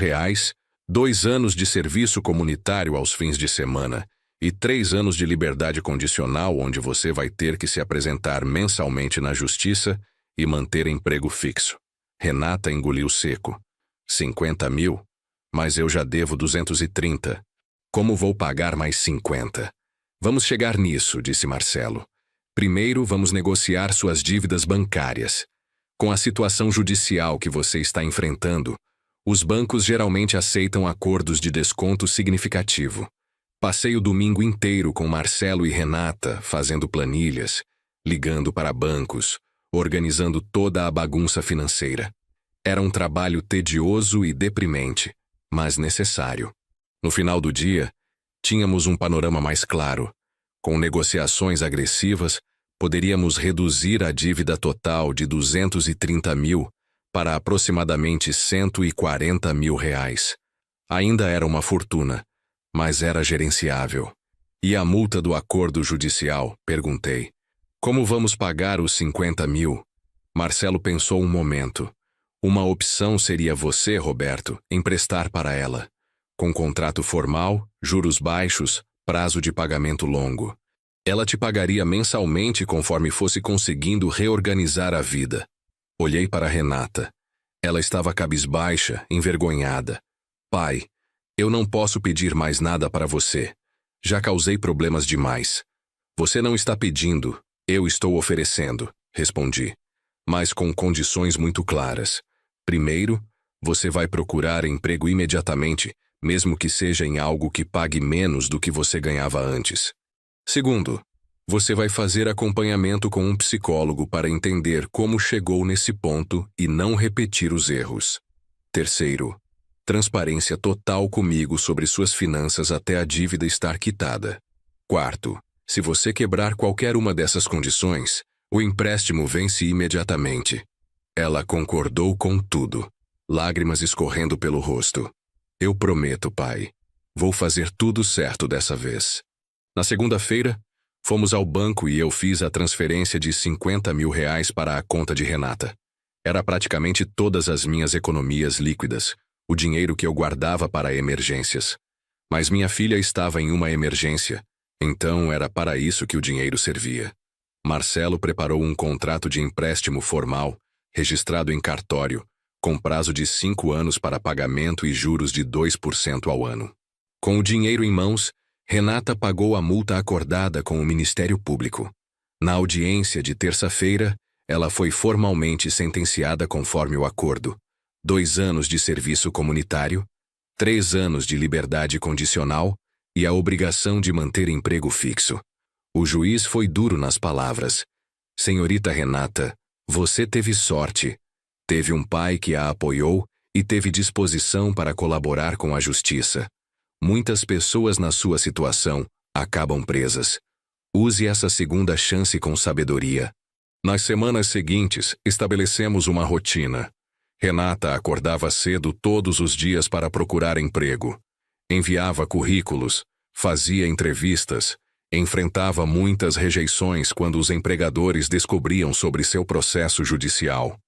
2 anos de serviço comunitário aos fins de semana e 3 anos de liberdade condicional, onde você vai ter que se apresentar mensalmente na justiça e manter emprego fixo. Renata engoliu seco. 50 mil? Mas eu já devo 230. Como vou pagar mais 50? Vamos chegar nisso, disse Marcelo. Primeiro, vamos negociar suas dívidas bancárias. Com a situação judicial que você está enfrentando, os bancos geralmente aceitam acordos de desconto significativo. Passei o domingo inteiro com Marcelo e Renata fazendo planilhas, ligando para bancos, organizando toda a bagunça financeira. Era um trabalho tedioso e deprimente, mas necessário. No final do dia, tínhamos um panorama mais claro. Com negociações agressivas, poderíamos reduzir a dívida total de 230 mil para aproximadamente 140 mil reais. Ainda era uma fortuna, mas era gerenciável. E a multa do acordo judicial? Perguntei. Como vamos pagar os 50 mil? Marcelo pensou um momento. Uma opção seria você, Roberto, emprestar para ela. Com contrato formal, juros baixos, prazo de pagamento longo. Ela te pagaria mensalmente conforme fosse conseguindo reorganizar a vida. Olhei para Renata. Ela estava cabisbaixa, envergonhada. Pai, eu não posso pedir mais nada para você. Já causei problemas demais. Você não está pedindo, eu estou oferecendo, respondi. Mas com condições muito claras. Primeiro, você vai procurar emprego imediatamente, mesmo que seja em algo que pague menos do que você ganhava antes. Segundo, você vai fazer acompanhamento com um psicólogo para entender como chegou nesse ponto e não repetir os erros. Terceiro, transparência total comigo sobre suas finanças até a dívida estar quitada. Quarto, se você quebrar qualquer uma dessas condições, o empréstimo vence imediatamente. Ela concordou com tudo, lágrimas escorrendo pelo rosto. Eu prometo, pai. Vou fazer tudo certo dessa vez. Na segunda-feira, fomos ao banco e eu fiz a transferência de 50 mil reais para a conta de Renata. Era praticamente todas as minhas economias líquidas, o dinheiro que eu guardava para emergências. Mas minha filha estava em uma emergência, então era para isso que o dinheiro servia. Marcelo preparou um contrato de empréstimo formal, registrado em cartório, com prazo de 5 anos para pagamento e juros de 2% ao ano. Com o dinheiro em mãos, Renata pagou a multa acordada com o Ministério Público. Na audiência de terça-feira, ela foi formalmente sentenciada conforme o acordo. 2 anos de serviço comunitário, 3 anos de liberdade condicional e a obrigação de manter emprego fixo. O juiz foi duro nas palavras. Senhorita Renata, você teve sorte. Teve um pai que a apoiou e teve disposição para colaborar com a justiça. Muitas pessoas na sua situação acabam presas. Use essa segunda chance com sabedoria. Nas semanas seguintes, estabelecemos uma rotina. Renata acordava cedo todos os dias para procurar emprego. Enviava currículos, fazia entrevistas, enfrentava muitas rejeições quando os empregadores descobriam sobre seu processo judicial.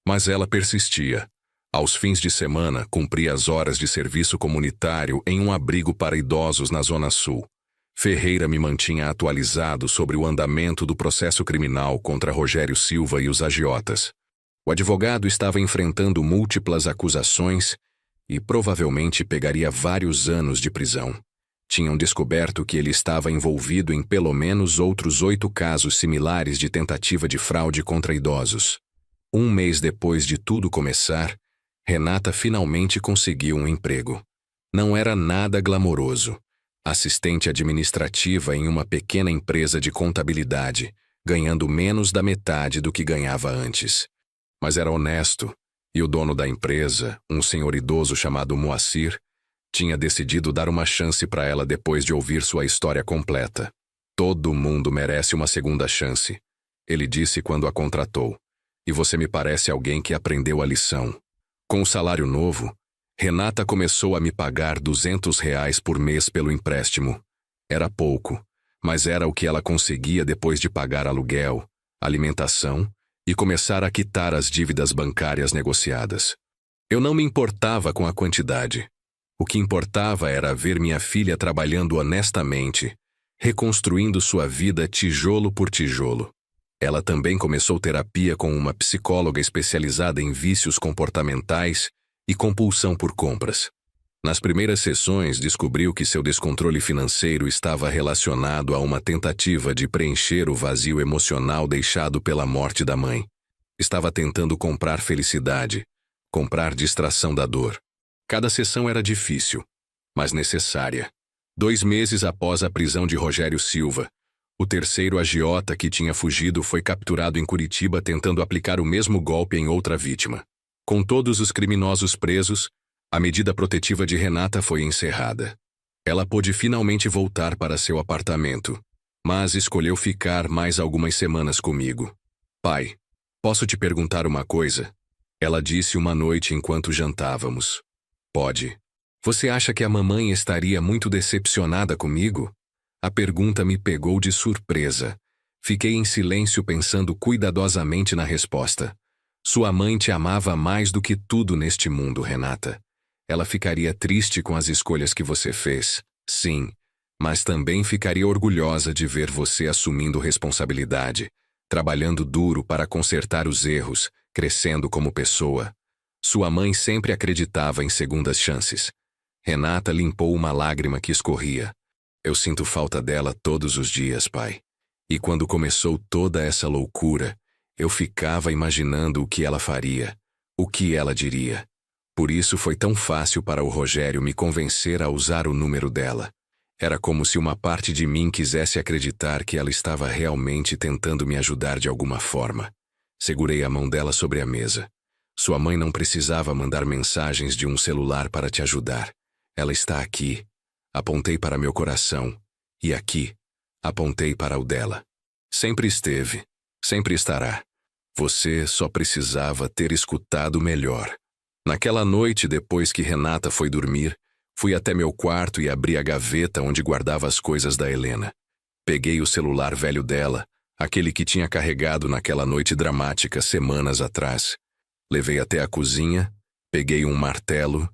Mas ela persistia. Aos fins de semana, cumpria as horas de serviço comunitário em um abrigo para idosos na Zona Sul. Ferreira me mantinha atualizado sobre o andamento do processo criminal contra Rogério Silva e os agiotas. O advogado estava enfrentando múltiplas acusações e provavelmente pegaria vários anos de prisão. Tinham descoberto que ele estava envolvido em pelo menos outros 8 casos similares de tentativa de fraude contra idosos. Um mês depois de tudo começar, Renata finalmente conseguiu um emprego. Não era nada glamouroso. Assistente administrativa em uma pequena empresa de contabilidade, ganhando menos da metade do que ganhava antes. Mas era honesto, e o dono da empresa, um senhor idoso chamado Moacir, Tinha decidido dar uma chance para ela depois de ouvir sua história completa. Todo mundo merece uma segunda chance, ele disse quando a contratou. E você me parece alguém que aprendeu a lição. Com o salário novo, Renata começou a me pagar R$ 200 por mês pelo empréstimo. Era pouco, mas era o que ela conseguia depois de pagar aluguel, alimentação e começar a quitar as dívidas bancárias negociadas. Eu não me importava com a quantidade. O que importava era ver minha filha trabalhando honestamente, reconstruindo sua vida tijolo por tijolo. Ela também começou terapia com uma psicóloga especializada em vícios comportamentais e compulsão por compras. Nas primeiras sessões, descobriu que seu descontrole financeiro estava relacionado a uma tentativa de preencher o vazio emocional deixado pela morte da mãe. Estava tentando comprar felicidade, comprar distração da dor. Cada sessão era difícil, mas necessária. 2 meses após a prisão de Rogério Silva, o terceiro agiota que tinha fugido foi capturado em Curitiba tentando aplicar o mesmo golpe em outra vítima. Com todos os criminosos presos, a medida protetiva de Renata foi encerrada. Ela pôde finalmente voltar para seu apartamento, mas escolheu ficar mais algumas semanas comigo. Pai, posso te perguntar uma coisa? Ela disse uma noite enquanto jantávamos. Pode. Você acha que a mamãe estaria muito decepcionada comigo? A pergunta me pegou de surpresa. Fiquei em silêncio pensando cuidadosamente na resposta. Sua mãe te amava mais do que tudo neste mundo, Renata. Ela ficaria triste com as escolhas que você fez, sim, mas também ficaria orgulhosa de ver você assumindo responsabilidade, trabalhando duro para consertar os erros, crescendo como pessoa. Sua mãe sempre acreditava em segundas chances. Renata limpou uma lágrima que escorria. Eu sinto falta dela todos os dias, pai. E quando começou toda essa loucura, eu ficava imaginando o que ela faria, o que ela diria. Por isso foi tão fácil para o Rogério me convencer a usar o número dela. Era como se uma parte de mim quisesse acreditar que ela estava realmente tentando me ajudar de alguma forma. Segurei a mão dela sobre a mesa. Sua mãe não precisava mandar mensagens de um celular para te ajudar. Ela está aqui. Apontei para meu coração. E aqui. Apontei para o dela. Sempre esteve. Sempre estará. Você só precisava ter escutado melhor. Naquela noite, depois que Renata foi dormir, fui até meu quarto e abri a gaveta onde guardava as coisas da Helena. Peguei o celular velho dela, aquele que tinha carregado naquela noite dramática semanas atrás. Levei até a cozinha, peguei um martelo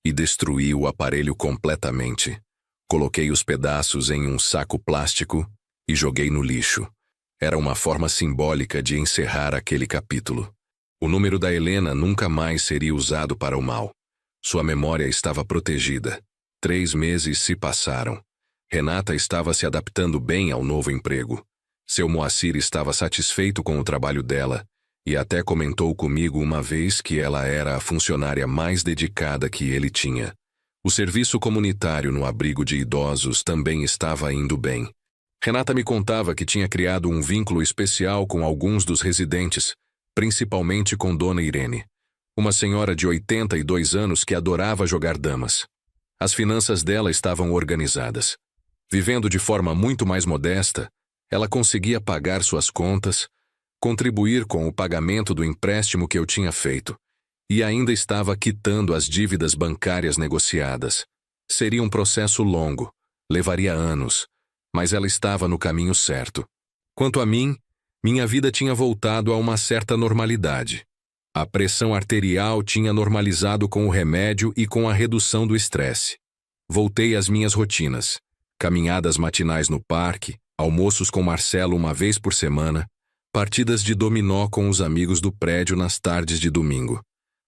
e destruí o aparelho completamente. Coloquei os pedaços em um saco plástico e joguei no lixo. Era uma forma simbólica de encerrar aquele capítulo. O número da Helena nunca mais seria usado para o mal. Sua memória estava protegida. 3 meses se passaram. Renata estava se adaptando bem ao novo emprego. Seu Moacir estava satisfeito com o trabalho dela e até comentou comigo uma vez que ela era a funcionária mais dedicada que ele tinha. O serviço comunitário no abrigo de idosos também estava indo bem. Renata me contava que tinha criado um vínculo especial com alguns dos residentes, principalmente com Dona Irene, uma senhora de 82 anos que adorava jogar damas. As finanças dela estavam organizadas. Vivendo de forma muito mais modesta, ela conseguia pagar suas contas, contribuir com o pagamento do empréstimo que eu tinha feito, e ainda estava quitando as dívidas bancárias negociadas. Seria um processo longo, levaria anos, mas ela estava no caminho certo. Quanto a mim, minha vida tinha voltado a uma certa normalidade. A pressão arterial tinha normalizado com o remédio e com a redução do estresse. Voltei às minhas rotinas. Caminhadas matinais no parque, almoços com Marcelo uma vez por semana, partidas de dominó com os amigos do prédio nas tardes de domingo.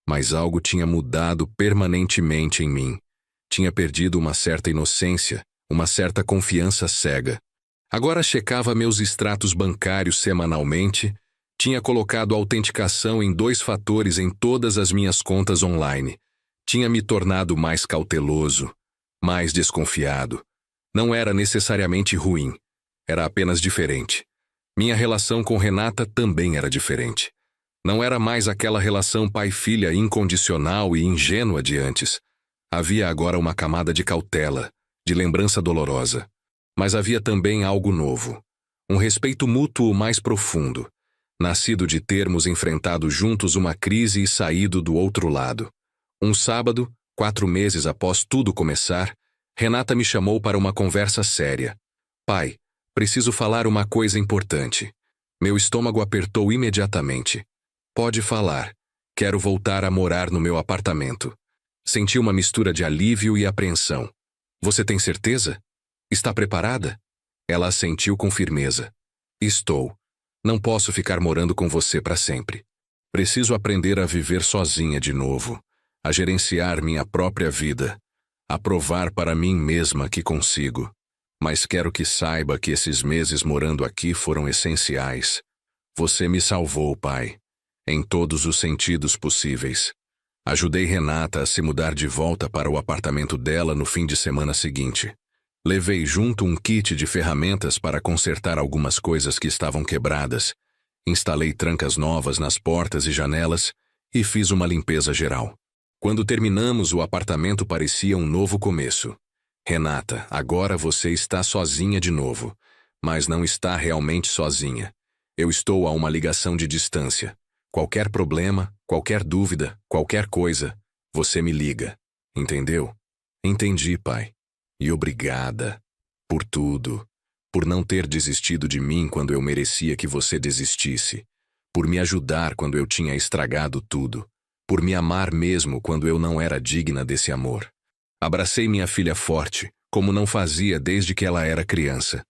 Mas algo tinha mudado permanentemente em mim. Tinha perdido uma certa inocência, uma certa confiança cega. Agora checava meus extratos bancários semanalmente, tinha colocado autenticação em 2 fatores em todas as minhas contas online. Tinha me tornado mais cauteloso, mais desconfiado. Não era necessariamente ruim, era apenas diferente. Minha relação com Renata também era diferente. Não era mais aquela relação pai-filha incondicional e ingênua de antes. Havia agora uma camada de cautela, de lembrança dolorosa. Mas havia também algo novo. Um respeito mútuo mais profundo, nascido de termos enfrentado juntos uma crise e saído do outro lado. Um sábado, 4 meses após tudo começar, Renata me chamou para uma conversa séria. Pai, preciso falar uma coisa importante. Meu estômago apertou imediatamente. Pode falar. Quero voltar a morar no meu apartamento. Senti uma mistura de alívio e apreensão. Você tem certeza? Está preparada? Ela assentiu com firmeza. Estou. Não posso ficar morando com você para sempre. Preciso aprender a viver sozinha de novo, a gerenciar minha própria vida, a provar para mim mesma que consigo. Mas quero que saiba que esses meses morando aqui foram essenciais. Você me salvou, pai, em todos os sentidos possíveis. Ajudei Renata a se mudar de volta para o apartamento dela no fim de semana seguinte. Levei junto um kit de ferramentas para consertar algumas coisas que estavam quebradas. Instalei trancas novas nas portas e janelas e fiz uma limpeza geral. Quando terminamos, o apartamento parecia um novo começo. Renata, agora você está sozinha de novo, mas não está realmente sozinha. Eu estou a uma ligação de distância. Qualquer problema, qualquer dúvida, qualquer coisa, você me liga. Entendeu? Entendi, pai. E obrigada. Por tudo. Por não ter desistido de mim quando eu merecia que você desistisse. Por me ajudar quando eu tinha estragado tudo. Por me amar mesmo quando eu não era digna desse amor. Abracei minha filha forte, como não fazia desde que ela era criança.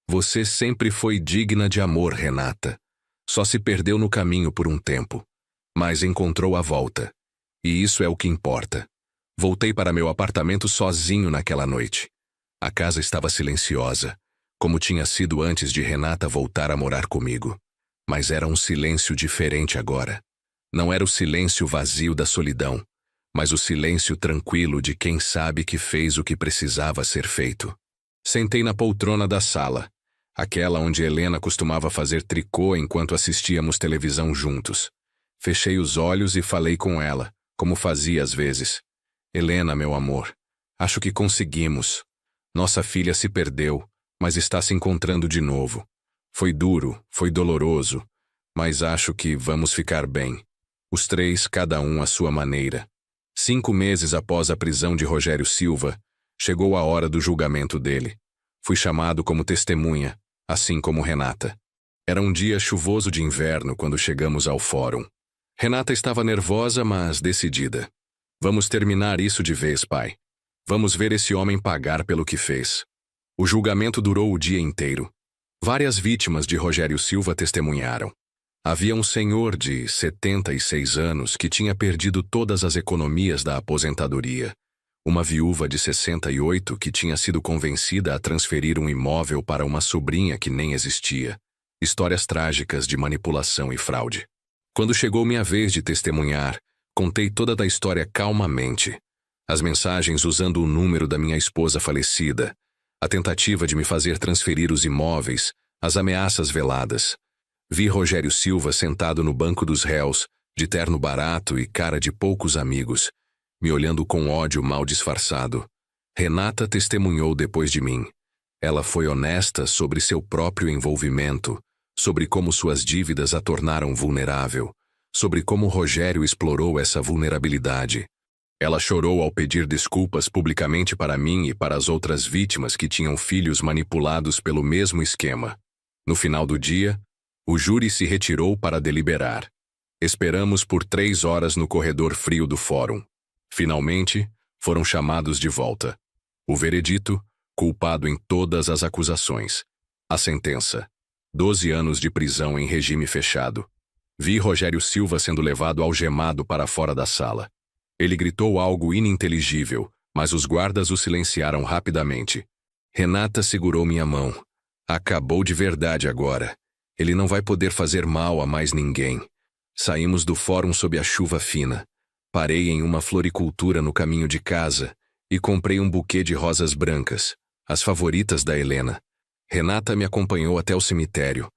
Você sempre foi digna de amor, Renata. Só se perdeu no caminho por um tempo. Mas encontrou a volta. E isso é o que importa. Voltei para meu apartamento sozinho naquela noite. A casa estava silenciosa, como tinha sido antes de Renata voltar a morar comigo. Mas era um silêncio diferente agora. Não era o silêncio vazio da solidão, mas o silêncio tranquilo de quem sabe que fez o que precisava ser feito. Sentei na poltrona da sala, aquela onde Helena costumava fazer tricô enquanto assistíamos televisão juntos. Fechei os olhos e falei com ela, como fazia às vezes. Helena, meu amor, acho que conseguimos. Nossa filha se perdeu, mas está se encontrando de novo. Foi duro, foi doloroso, mas acho que vamos ficar bem. Os 3, cada um à sua maneira. 5 meses após a prisão de Rogério Silva, chegou a hora do julgamento dele. Fui chamado como testemunha, assim como Renata. Era um dia chuvoso de inverno quando chegamos ao fórum. Renata estava nervosa, mas decidida. Vamos terminar isso de vez, pai. Vamos ver esse homem pagar pelo que fez. O julgamento durou o dia inteiro. Várias vítimas de Rogério Silva testemunharam. Havia um senhor de 76 anos que tinha perdido todas as economias da aposentadoria. Uma viúva de 68 que tinha sido convencida a transferir um imóvel para uma sobrinha que nem existia. Histórias trágicas de manipulação e fraude. Quando chegou minha vez de testemunhar, contei toda a história calmamente. As mensagens usando o número da minha esposa falecida, a tentativa de me fazer transferir os imóveis, as ameaças veladas. Vi Rogério Silva sentado no banco dos réus, de terno barato e cara de poucos amigos, me olhando com ódio mal disfarçado. Renata testemunhou depois de mim. Ela foi honesta sobre seu próprio envolvimento, sobre como suas dívidas a tornaram vulnerável, sobre como Rogério explorou essa vulnerabilidade. Ela chorou ao pedir desculpas publicamente para mim e para as outras vítimas que tinham filhos manipulados pelo mesmo esquema. No final do dia, o júri se retirou para deliberar. Esperamos por 3 horas no corredor frio do fórum. Finalmente, foram chamados de volta. O veredito, culpado em todas as acusações. A sentença: 12 anos de prisão em regime fechado. Vi Rogério Silva sendo levado algemado para fora da sala. Ele gritou algo ininteligível, mas os guardas o silenciaram rapidamente. Renata segurou minha mão. Acabou de verdade agora. Ele não vai poder fazer mal a mais ninguém. Saímos do fórum sob a chuva fina. Parei em uma floricultura no caminho de casa e comprei um buquê de rosas brancas, as favoritas da Helena. Renata me acompanhou até o cemitério.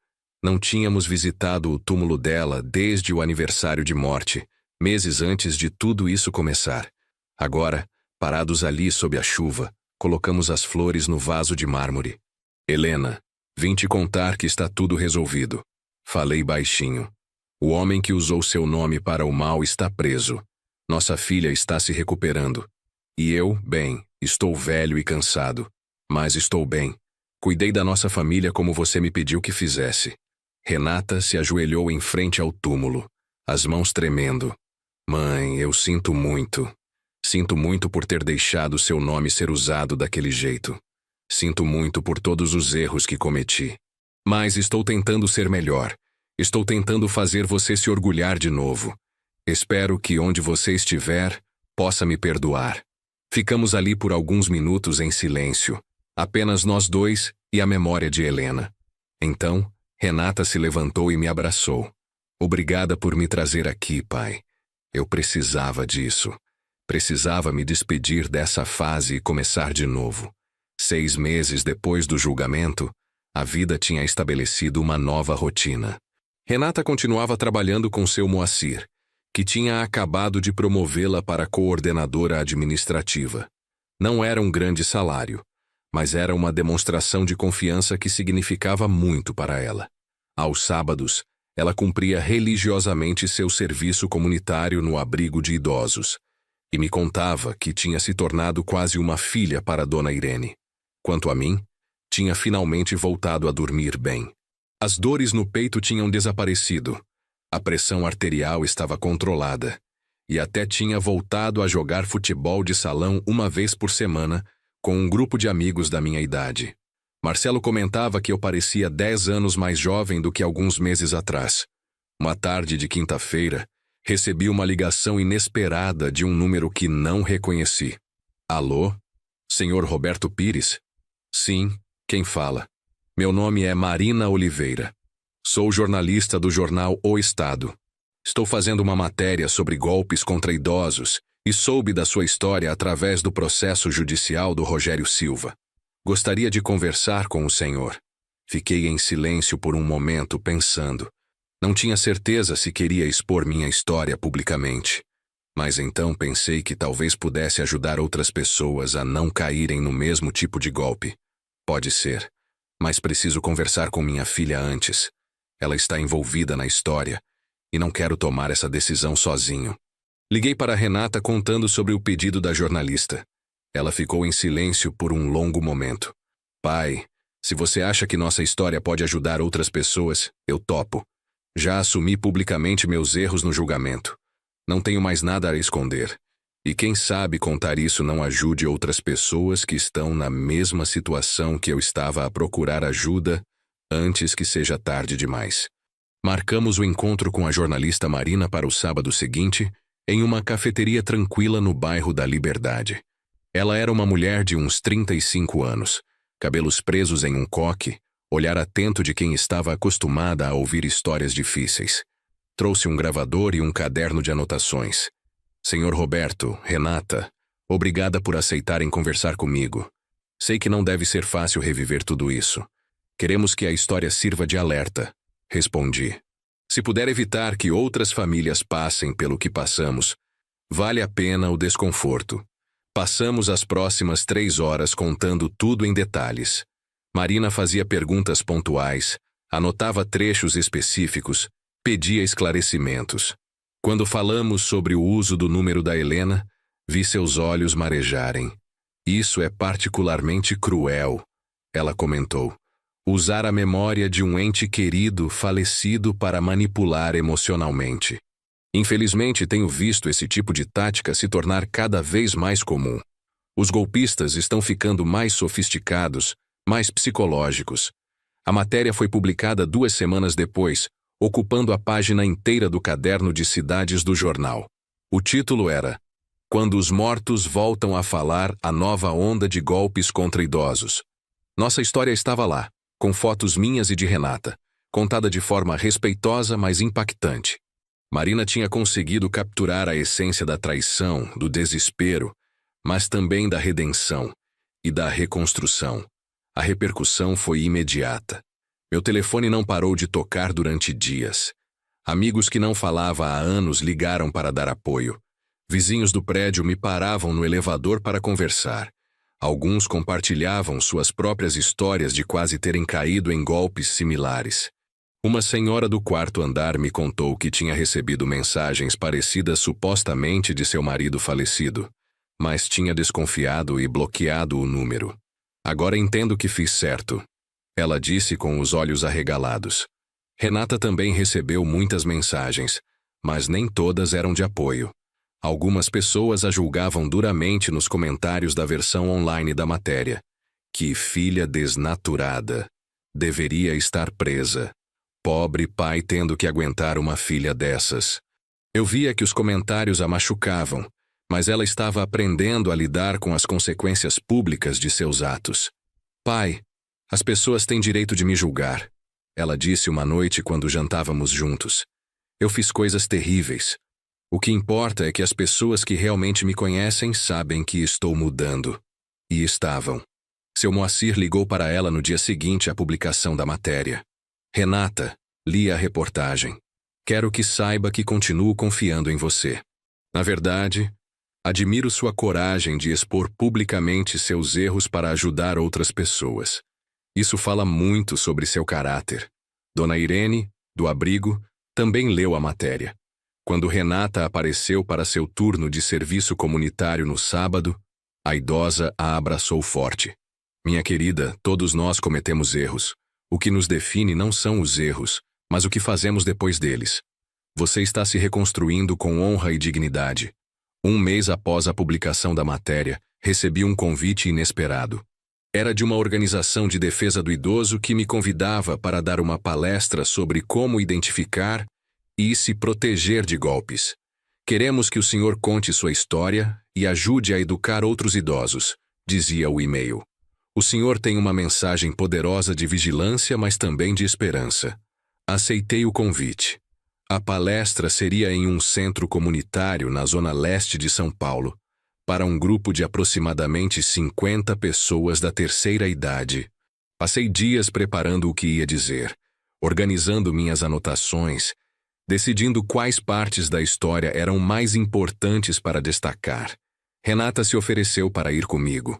Não tínhamos visitado o túmulo dela desde o aniversário de morte, meses antes de tudo isso começar. Agora, Parados ali sob a chuva, colocamos as flores no vaso de mármore. Helena, vim te contar que está tudo resolvido. Falei baixinho. O homem que usou seu nome para o mal está preso. Nossa filha está se recuperando. E eu, bem, estou velho e cansado. Mas estou bem. Cuidei da nossa família como você me pediu que fizesse. Renata se ajoelhou em frente ao túmulo, as mãos tremendo. Mãe, eu sinto muito. Sinto muito por ter deixado seu nome ser usado daquele jeito. Sinto muito por todos os erros que cometi. Mas estou tentando ser melhor. Estou tentando fazer você se orgulhar de novo. Espero que onde você estiver, possa me perdoar. Ficamos ali por alguns minutos em silêncio. Apenas nós dois e a memória de Helena. Então, Renata se levantou e me abraçou. Obrigada por me trazer aqui, pai. Eu precisava disso. Precisava me despedir dessa fase e começar de novo. 6 meses depois do julgamento, a vida tinha estabelecido uma nova rotina. Renata continuava trabalhando com seu Moacir, que tinha acabado de promovê-la para coordenadora administrativa. Não era um grande salário, mas era uma demonstração de confiança que significava muito para ela. Aos sábados, ela cumpria religiosamente seu serviço comunitário no abrigo de idosos, e me contava que tinha se tornado quase uma filha para Dona Irene. Quanto a mim, tinha finalmente voltado a dormir bem. As dores no peito tinham desaparecido, a pressão arterial estava controlada, e até tinha voltado a jogar futebol de salão uma vez por semana com um grupo de amigos da minha idade. Marcelo comentava que eu parecia 10 anos mais jovem do que alguns meses atrás. Uma tarde de quinta-feira, recebi uma ligação inesperada de um número que não reconheci. Alô? Senhor Roberto Pires? Sim, quem fala? Meu nome é Marina Oliveira. Sou jornalista do jornal O Estado. Estou fazendo uma matéria sobre golpes contra idosos e soube da sua história através do processo judicial do Rogério Silva. Gostaria de conversar com o senhor. Fiquei em silêncio por um momento pensando. Não tinha certeza se queria expor minha história publicamente. Mas então pensei que talvez pudesse ajudar outras pessoas a não caírem no mesmo tipo de golpe. Pode ser, mas preciso conversar com minha filha antes. Ela está envolvida na história e não quero tomar essa decisão sozinho. Liguei para Renata contando sobre o pedido da jornalista. Ela ficou em silêncio por um longo momento. Pai, se você acha que nossa história pode ajudar outras pessoas, eu topo. Já assumi publicamente meus erros no julgamento. Não tenho mais nada a esconder. E quem sabe contar isso não ajude outras pessoas que estão na mesma situação que eu estava a procurar ajuda antes que seja tarde demais. Marcamos o encontro com a jornalista Marina para o sábado seguinte, em uma cafeteria tranquila no bairro da Liberdade. Ela era uma mulher de uns 35 anos, cabelos presos em um coque, olhar atento de quem estava acostumada a ouvir histórias difíceis. Trouxe um gravador e um caderno de anotações. Senhor Roberto, Renata, obrigada por aceitarem conversar comigo. Sei que não deve ser fácil reviver tudo isso. Queremos que a história sirva de alerta, respondi. Se puder evitar que outras famílias passem pelo que passamos, vale a pena o desconforto. Passamos as próximas 3 horas contando tudo em detalhes. Marina fazia perguntas pontuais, anotava trechos específicos, pedia esclarecimentos. Quando falamos sobre o uso do número da Helena, vi seus olhos marejarem. Isso é particularmente cruel, ela comentou. Usar a memória de um ente querido falecido para manipular emocionalmente. Infelizmente, tenho visto esse tipo de tática se tornar cada vez mais comum. Os golpistas estão ficando mais sofisticados, mais psicológicos. A matéria foi publicada 2 semanas depois, ocupando a página inteira do caderno de cidades do jornal. O título era Quando os mortos voltam a falar, a nova onda de golpes contra idosos. Nossa história estava lá, com fotos minhas e de Renata, contada de forma respeitosa, mas impactante. Marina tinha conseguido capturar a essência da traição, do desespero, mas também da redenção e da reconstrução. A repercussão foi imediata. Meu telefone não parou de tocar durante dias. Amigos que não falava há anos ligaram para dar apoio. Vizinhos do prédio me paravam no elevador para conversar. Alguns compartilhavam suas próprias histórias de quase terem caído em golpes similares. Uma senhora do quarto andar me contou que tinha recebido mensagens parecidas supostamente de seu marido falecido, mas tinha desconfiado e bloqueado o número. Agora entendo que fiz certo, ela disse com os olhos arregalados. Renata também recebeu muitas mensagens, mas nem todas eram de apoio. Algumas pessoas a julgavam duramente nos comentários da versão online da matéria. Que filha desnaturada. Deveria estar presa. Pobre pai tendo que aguentar uma filha dessas. Eu via que os comentários a machucavam, mas ela estava aprendendo a lidar com as consequências públicas de seus atos. Pai, as pessoas têm direito de me julgar, ela disse uma noite quando jantávamos juntos. Eu fiz coisas terríveis. O que importa é que as pessoas que realmente me conhecem sabem que estou mudando. E estavam. Seu Moacir ligou para ela no dia seguinte à publicação da matéria. Renata, li a reportagem. Quero que saiba que continuo confiando em você. Na verdade, admiro sua coragem de expor publicamente seus erros para ajudar outras pessoas. Isso fala muito sobre seu caráter. Dona Irene, do abrigo, também leu a matéria. Quando Renata apareceu para seu turno de serviço comunitário no sábado, a idosa a abraçou forte. Minha querida, todos nós cometemos erros. O que nos define não são os erros, mas o que fazemos depois deles. Você está se reconstruindo com honra e dignidade. Um mês após a publicação da matéria, recebi um convite inesperado. Era de uma organização de defesa do idoso que me convidava para dar uma palestra sobre como identificar e se proteger de golpes. Queremos que o senhor conte sua história e ajude a educar outros idosos, dizia o e-mail. O senhor tem uma mensagem poderosa de vigilância, mas também de esperança. Aceitei o convite. A palestra seria em um centro comunitário na zona leste de São Paulo, para um grupo de aproximadamente 50 pessoas da terceira idade. Passei dias preparando o que ia dizer, organizando minhas anotações, decidindo quais partes da história eram mais importantes para destacar. Renata se ofereceu para ir comigo.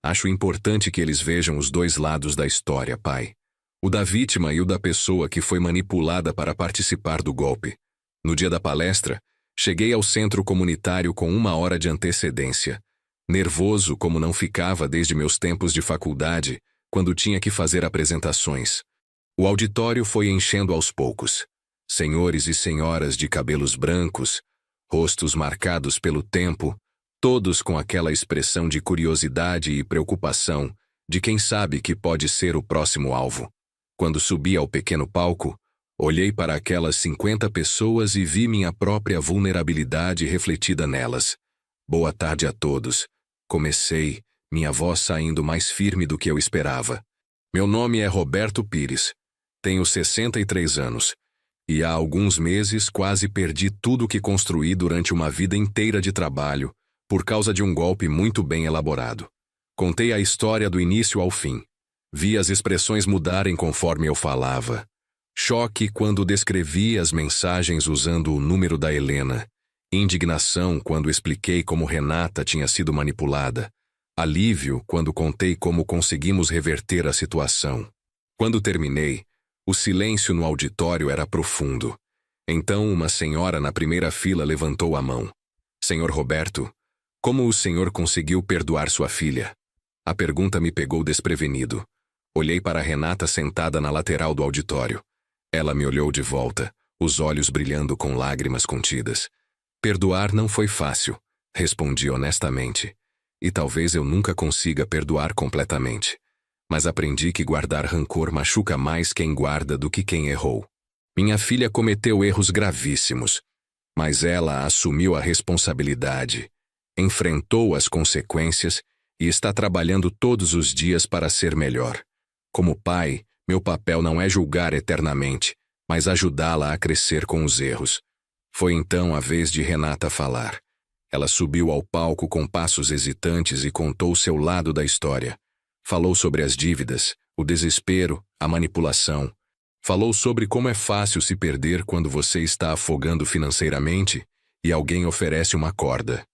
Acho importante que eles vejam os dois lados da história, pai. O da vítima e o da pessoa que foi manipulada para participar do golpe. No dia da palestra, cheguei ao centro comunitário com 1 hora de antecedência. Nervoso como não ficava desde meus tempos de faculdade, quando tinha que fazer apresentações. O auditório foi enchendo aos poucos. Senhores e senhoras de cabelos brancos, rostos marcados pelo tempo, todos com aquela expressão de curiosidade e preocupação de quem sabe que pode ser o próximo alvo. Quando subi ao pequeno palco, olhei para aquelas 50 pessoas e vi minha própria vulnerabilidade refletida nelas. Boa tarde a todos. Comecei, minha voz saindo mais firme do que eu esperava. Meu nome é Roberto Pires. Tenho 63 anos. E há alguns meses quase perdi tudo o que construí durante uma vida inteira de trabalho, por causa de um golpe muito bem elaborado. Contei a história do início ao fim. Vi as expressões mudarem conforme eu falava. Choque quando descrevi as mensagens usando o número da Helena. Indignação quando expliquei como Renata tinha sido manipulada. Alívio quando contei como conseguimos reverter a situação. Quando terminei, o silêncio no auditório era profundo. Então uma senhora na primeira fila levantou a mão. Senhor Roberto, como o senhor conseguiu perdoar sua filha? A pergunta me pegou desprevenido. Olhei para Renata sentada na lateral do auditório. Ela me olhou de volta, os olhos brilhando com lágrimas contidas. Perdoar não foi fácil, respondi honestamente. E talvez eu nunca consiga perdoar completamente. Mas aprendi que guardar rancor machuca mais quem guarda do que quem errou. Minha filha cometeu erros gravíssimos, mas ela assumiu a responsabilidade, enfrentou as consequências e está trabalhando todos os dias para ser melhor. Como pai, meu papel não é julgar eternamente, mas ajudá-la a crescer com os erros. Foi então a vez de Renata falar. Ela subiu ao palco com passos hesitantes e contou seu lado da história. Falou sobre as dívidas, o desespero, a manipulação. Falou sobre como é fácil se perder quando você está afogando financeiramente e alguém oferece uma corda,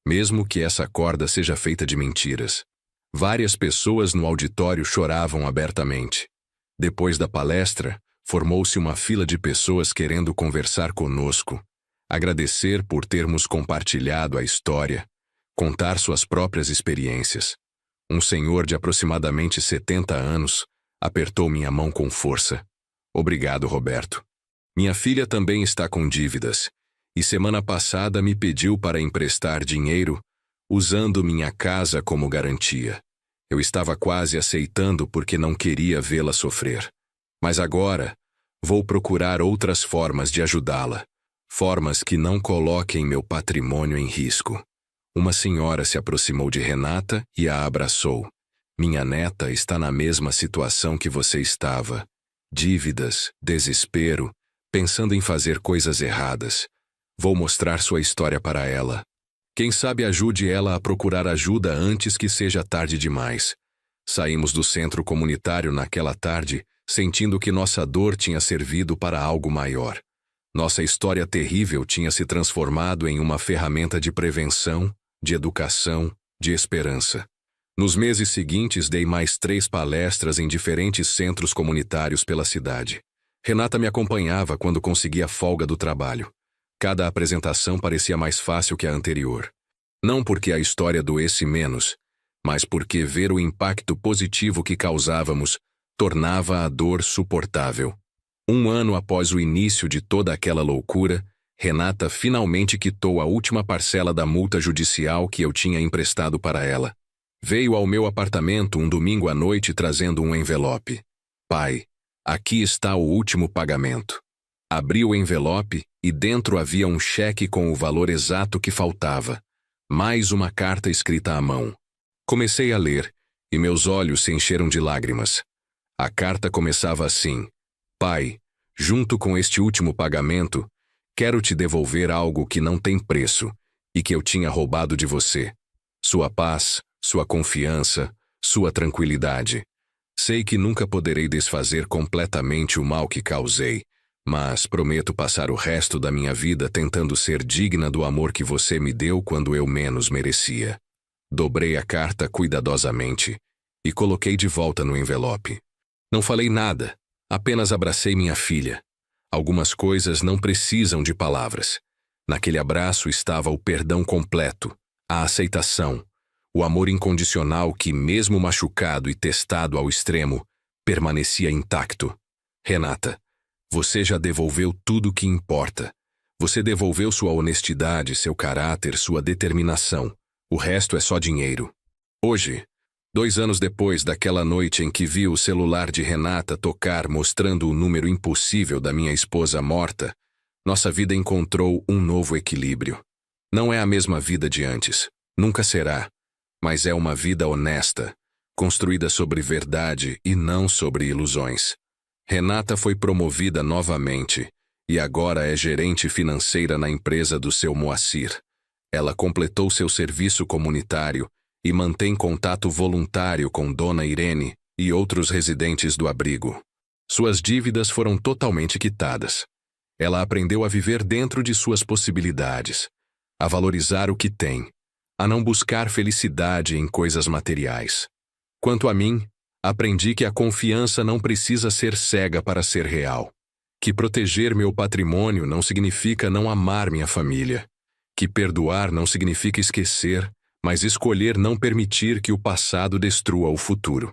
mesmo que essa corda seja feita de mentiras. Várias pessoas no auditório choravam abertamente. Depois da palestra, formou-se uma fila de pessoas querendo conversar conosco, agradecer por termos compartilhado a história, contar suas próprias experiências. Um senhor de aproximadamente 70 anos apertou minha mão com força. Obrigado, Roberto. Minha filha também está com dívidas, e semana passada me pediu para emprestar dinheiro, usando minha casa como garantia. Eu estava quase aceitando porque não queria vê-la sofrer. Mas agora, vou procurar outras formas de ajudá-la, formas que não coloquem meu patrimônio em risco. Uma senhora se aproximou de Renata e a abraçou. Minha neta está na mesma situação que você estava. Dívidas, desespero, pensando em fazer coisas erradas. Vou mostrar sua história para ela. Quem sabe ajude ela a procurar ajuda antes que seja tarde demais. Saímos do centro comunitário naquela tarde, sentindo que nossa dor tinha servido para algo maior. Nossa história terrível tinha se transformado em uma ferramenta de prevenção, de educação, de esperança. Nos meses seguintes, dei mais 3 palestras em diferentes centros comunitários pela cidade. Renata me acompanhava quando conseguia folga do trabalho. Cada apresentação parecia mais fácil que a anterior. Não porque a história doesse menos, mas porque ver o impacto positivo que causávamos tornava a dor suportável. 1 ano após o início de toda aquela loucura, Renata finalmente quitou a última parcela da multa judicial que eu tinha emprestado para ela. Veio ao meu apartamento um domingo à noite trazendo um envelope. Pai, aqui está o último pagamento. Abri o envelope e dentro havia um cheque com o valor exato que faltava. Mais uma carta escrita à mão. Comecei a ler e meus olhos se encheram de lágrimas. A carta começava assim: Pai, junto com este último pagamento, quero te devolver algo que não tem preço e que eu tinha roubado de você. Sua paz, sua confiança, sua tranquilidade. Sei que nunca poderei desfazer completamente o mal que causei, mas prometo passar o resto da minha vida tentando ser digna do amor que você me deu quando eu menos merecia. Dobrei a carta cuidadosamente e coloquei de volta no envelope. Não falei nada, apenas abracei minha filha. Algumas coisas não precisam de palavras. Naquele abraço estava o perdão completo, a aceitação, o amor incondicional que, mesmo machucado e testado ao extremo, permanecia intacto. Renata, você já devolveu tudo o que importa. Você devolveu sua honestidade, seu caráter, sua determinação. O resto é só dinheiro. Hoje, 2 anos depois daquela noite em que vi o celular de Renata tocar mostrando o número impossível da minha esposa morta, nossa vida encontrou um novo equilíbrio. Não é a mesma vida de antes, nunca será, mas é uma vida honesta, construída sobre verdade e não sobre ilusões. Renata foi promovida novamente e agora é gerente financeira na empresa do seu Moacir. Ela completou seu serviço comunitário e mantém contato voluntário com Dona Irene e outros residentes do abrigo. Suas dívidas foram totalmente quitadas. Ela aprendeu a viver dentro de suas possibilidades, a valorizar o que tem, a não buscar felicidade em coisas materiais. Quanto a mim, aprendi que a confiança não precisa ser cega para ser real, que proteger meu patrimônio não significa não amar minha família, que perdoar não significa esquecer, mas escolher não permitir que o passado destrua o futuro.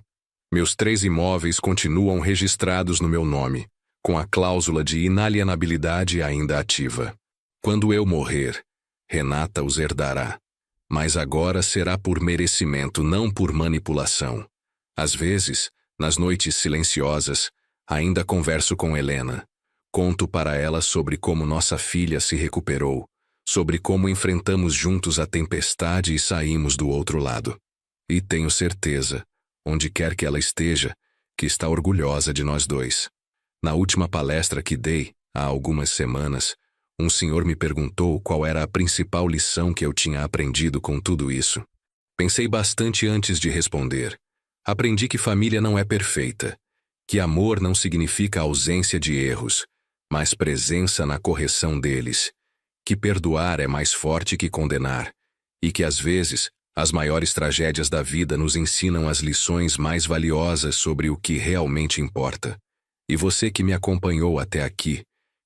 Meus 3 imóveis continuam registrados no meu nome, com a cláusula de inalienabilidade ainda ativa. Quando eu morrer, Renata os herdará. Mas agora será por merecimento, não por manipulação. Às vezes, nas noites silenciosas, ainda converso com Helena. Conto para ela sobre como nossa filha se recuperou, sobre como enfrentamos juntos a tempestade e saímos do outro lado. E tenho certeza, onde quer que ela esteja, que está orgulhosa de nós dois. Na última palestra que dei, há algumas semanas, um senhor me perguntou qual era a principal lição que eu tinha aprendido com tudo isso. Pensei bastante antes de responder. Aprendi que família não é perfeita, que amor não significa ausência de erros, mas presença na correção deles, que perdoar é mais forte que condenar, e que às vezes as maiores tragédias da vida nos ensinam as lições mais valiosas sobre o que realmente importa. E você que me acompanhou até aqui,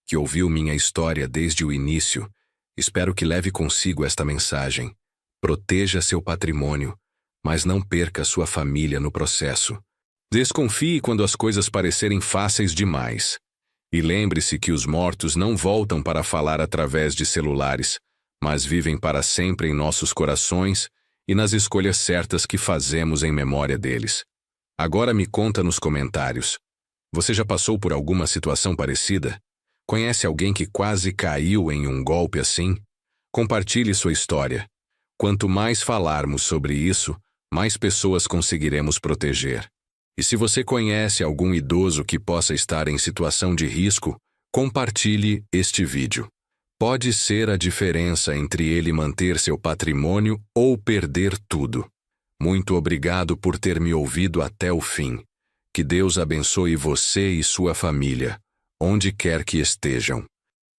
que ouviu minha história desde o início, espero que leve consigo esta mensagem. Proteja seu patrimônio, mas não perca sua família no processo. Desconfie quando as coisas parecerem fáceis demais. E lembre-se que os mortos não voltam para falar através de celulares, mas vivem para sempre em nossos corações e nas escolhas certas que fazemos em memória deles. Agora me conta nos comentários. Você já passou por alguma situação parecida? Conhece alguém que quase caiu em um golpe assim? Compartilhe sua história. Quanto mais falarmos sobre isso, mais pessoas conseguiremos proteger. E se você conhece algum idoso que possa estar em situação de risco, compartilhe este vídeo. Pode ser a diferença entre ele manter seu patrimônio ou perder tudo. Muito obrigado por ter me ouvido até o fim. Que Deus abençoe você e sua família, onde quer que estejam.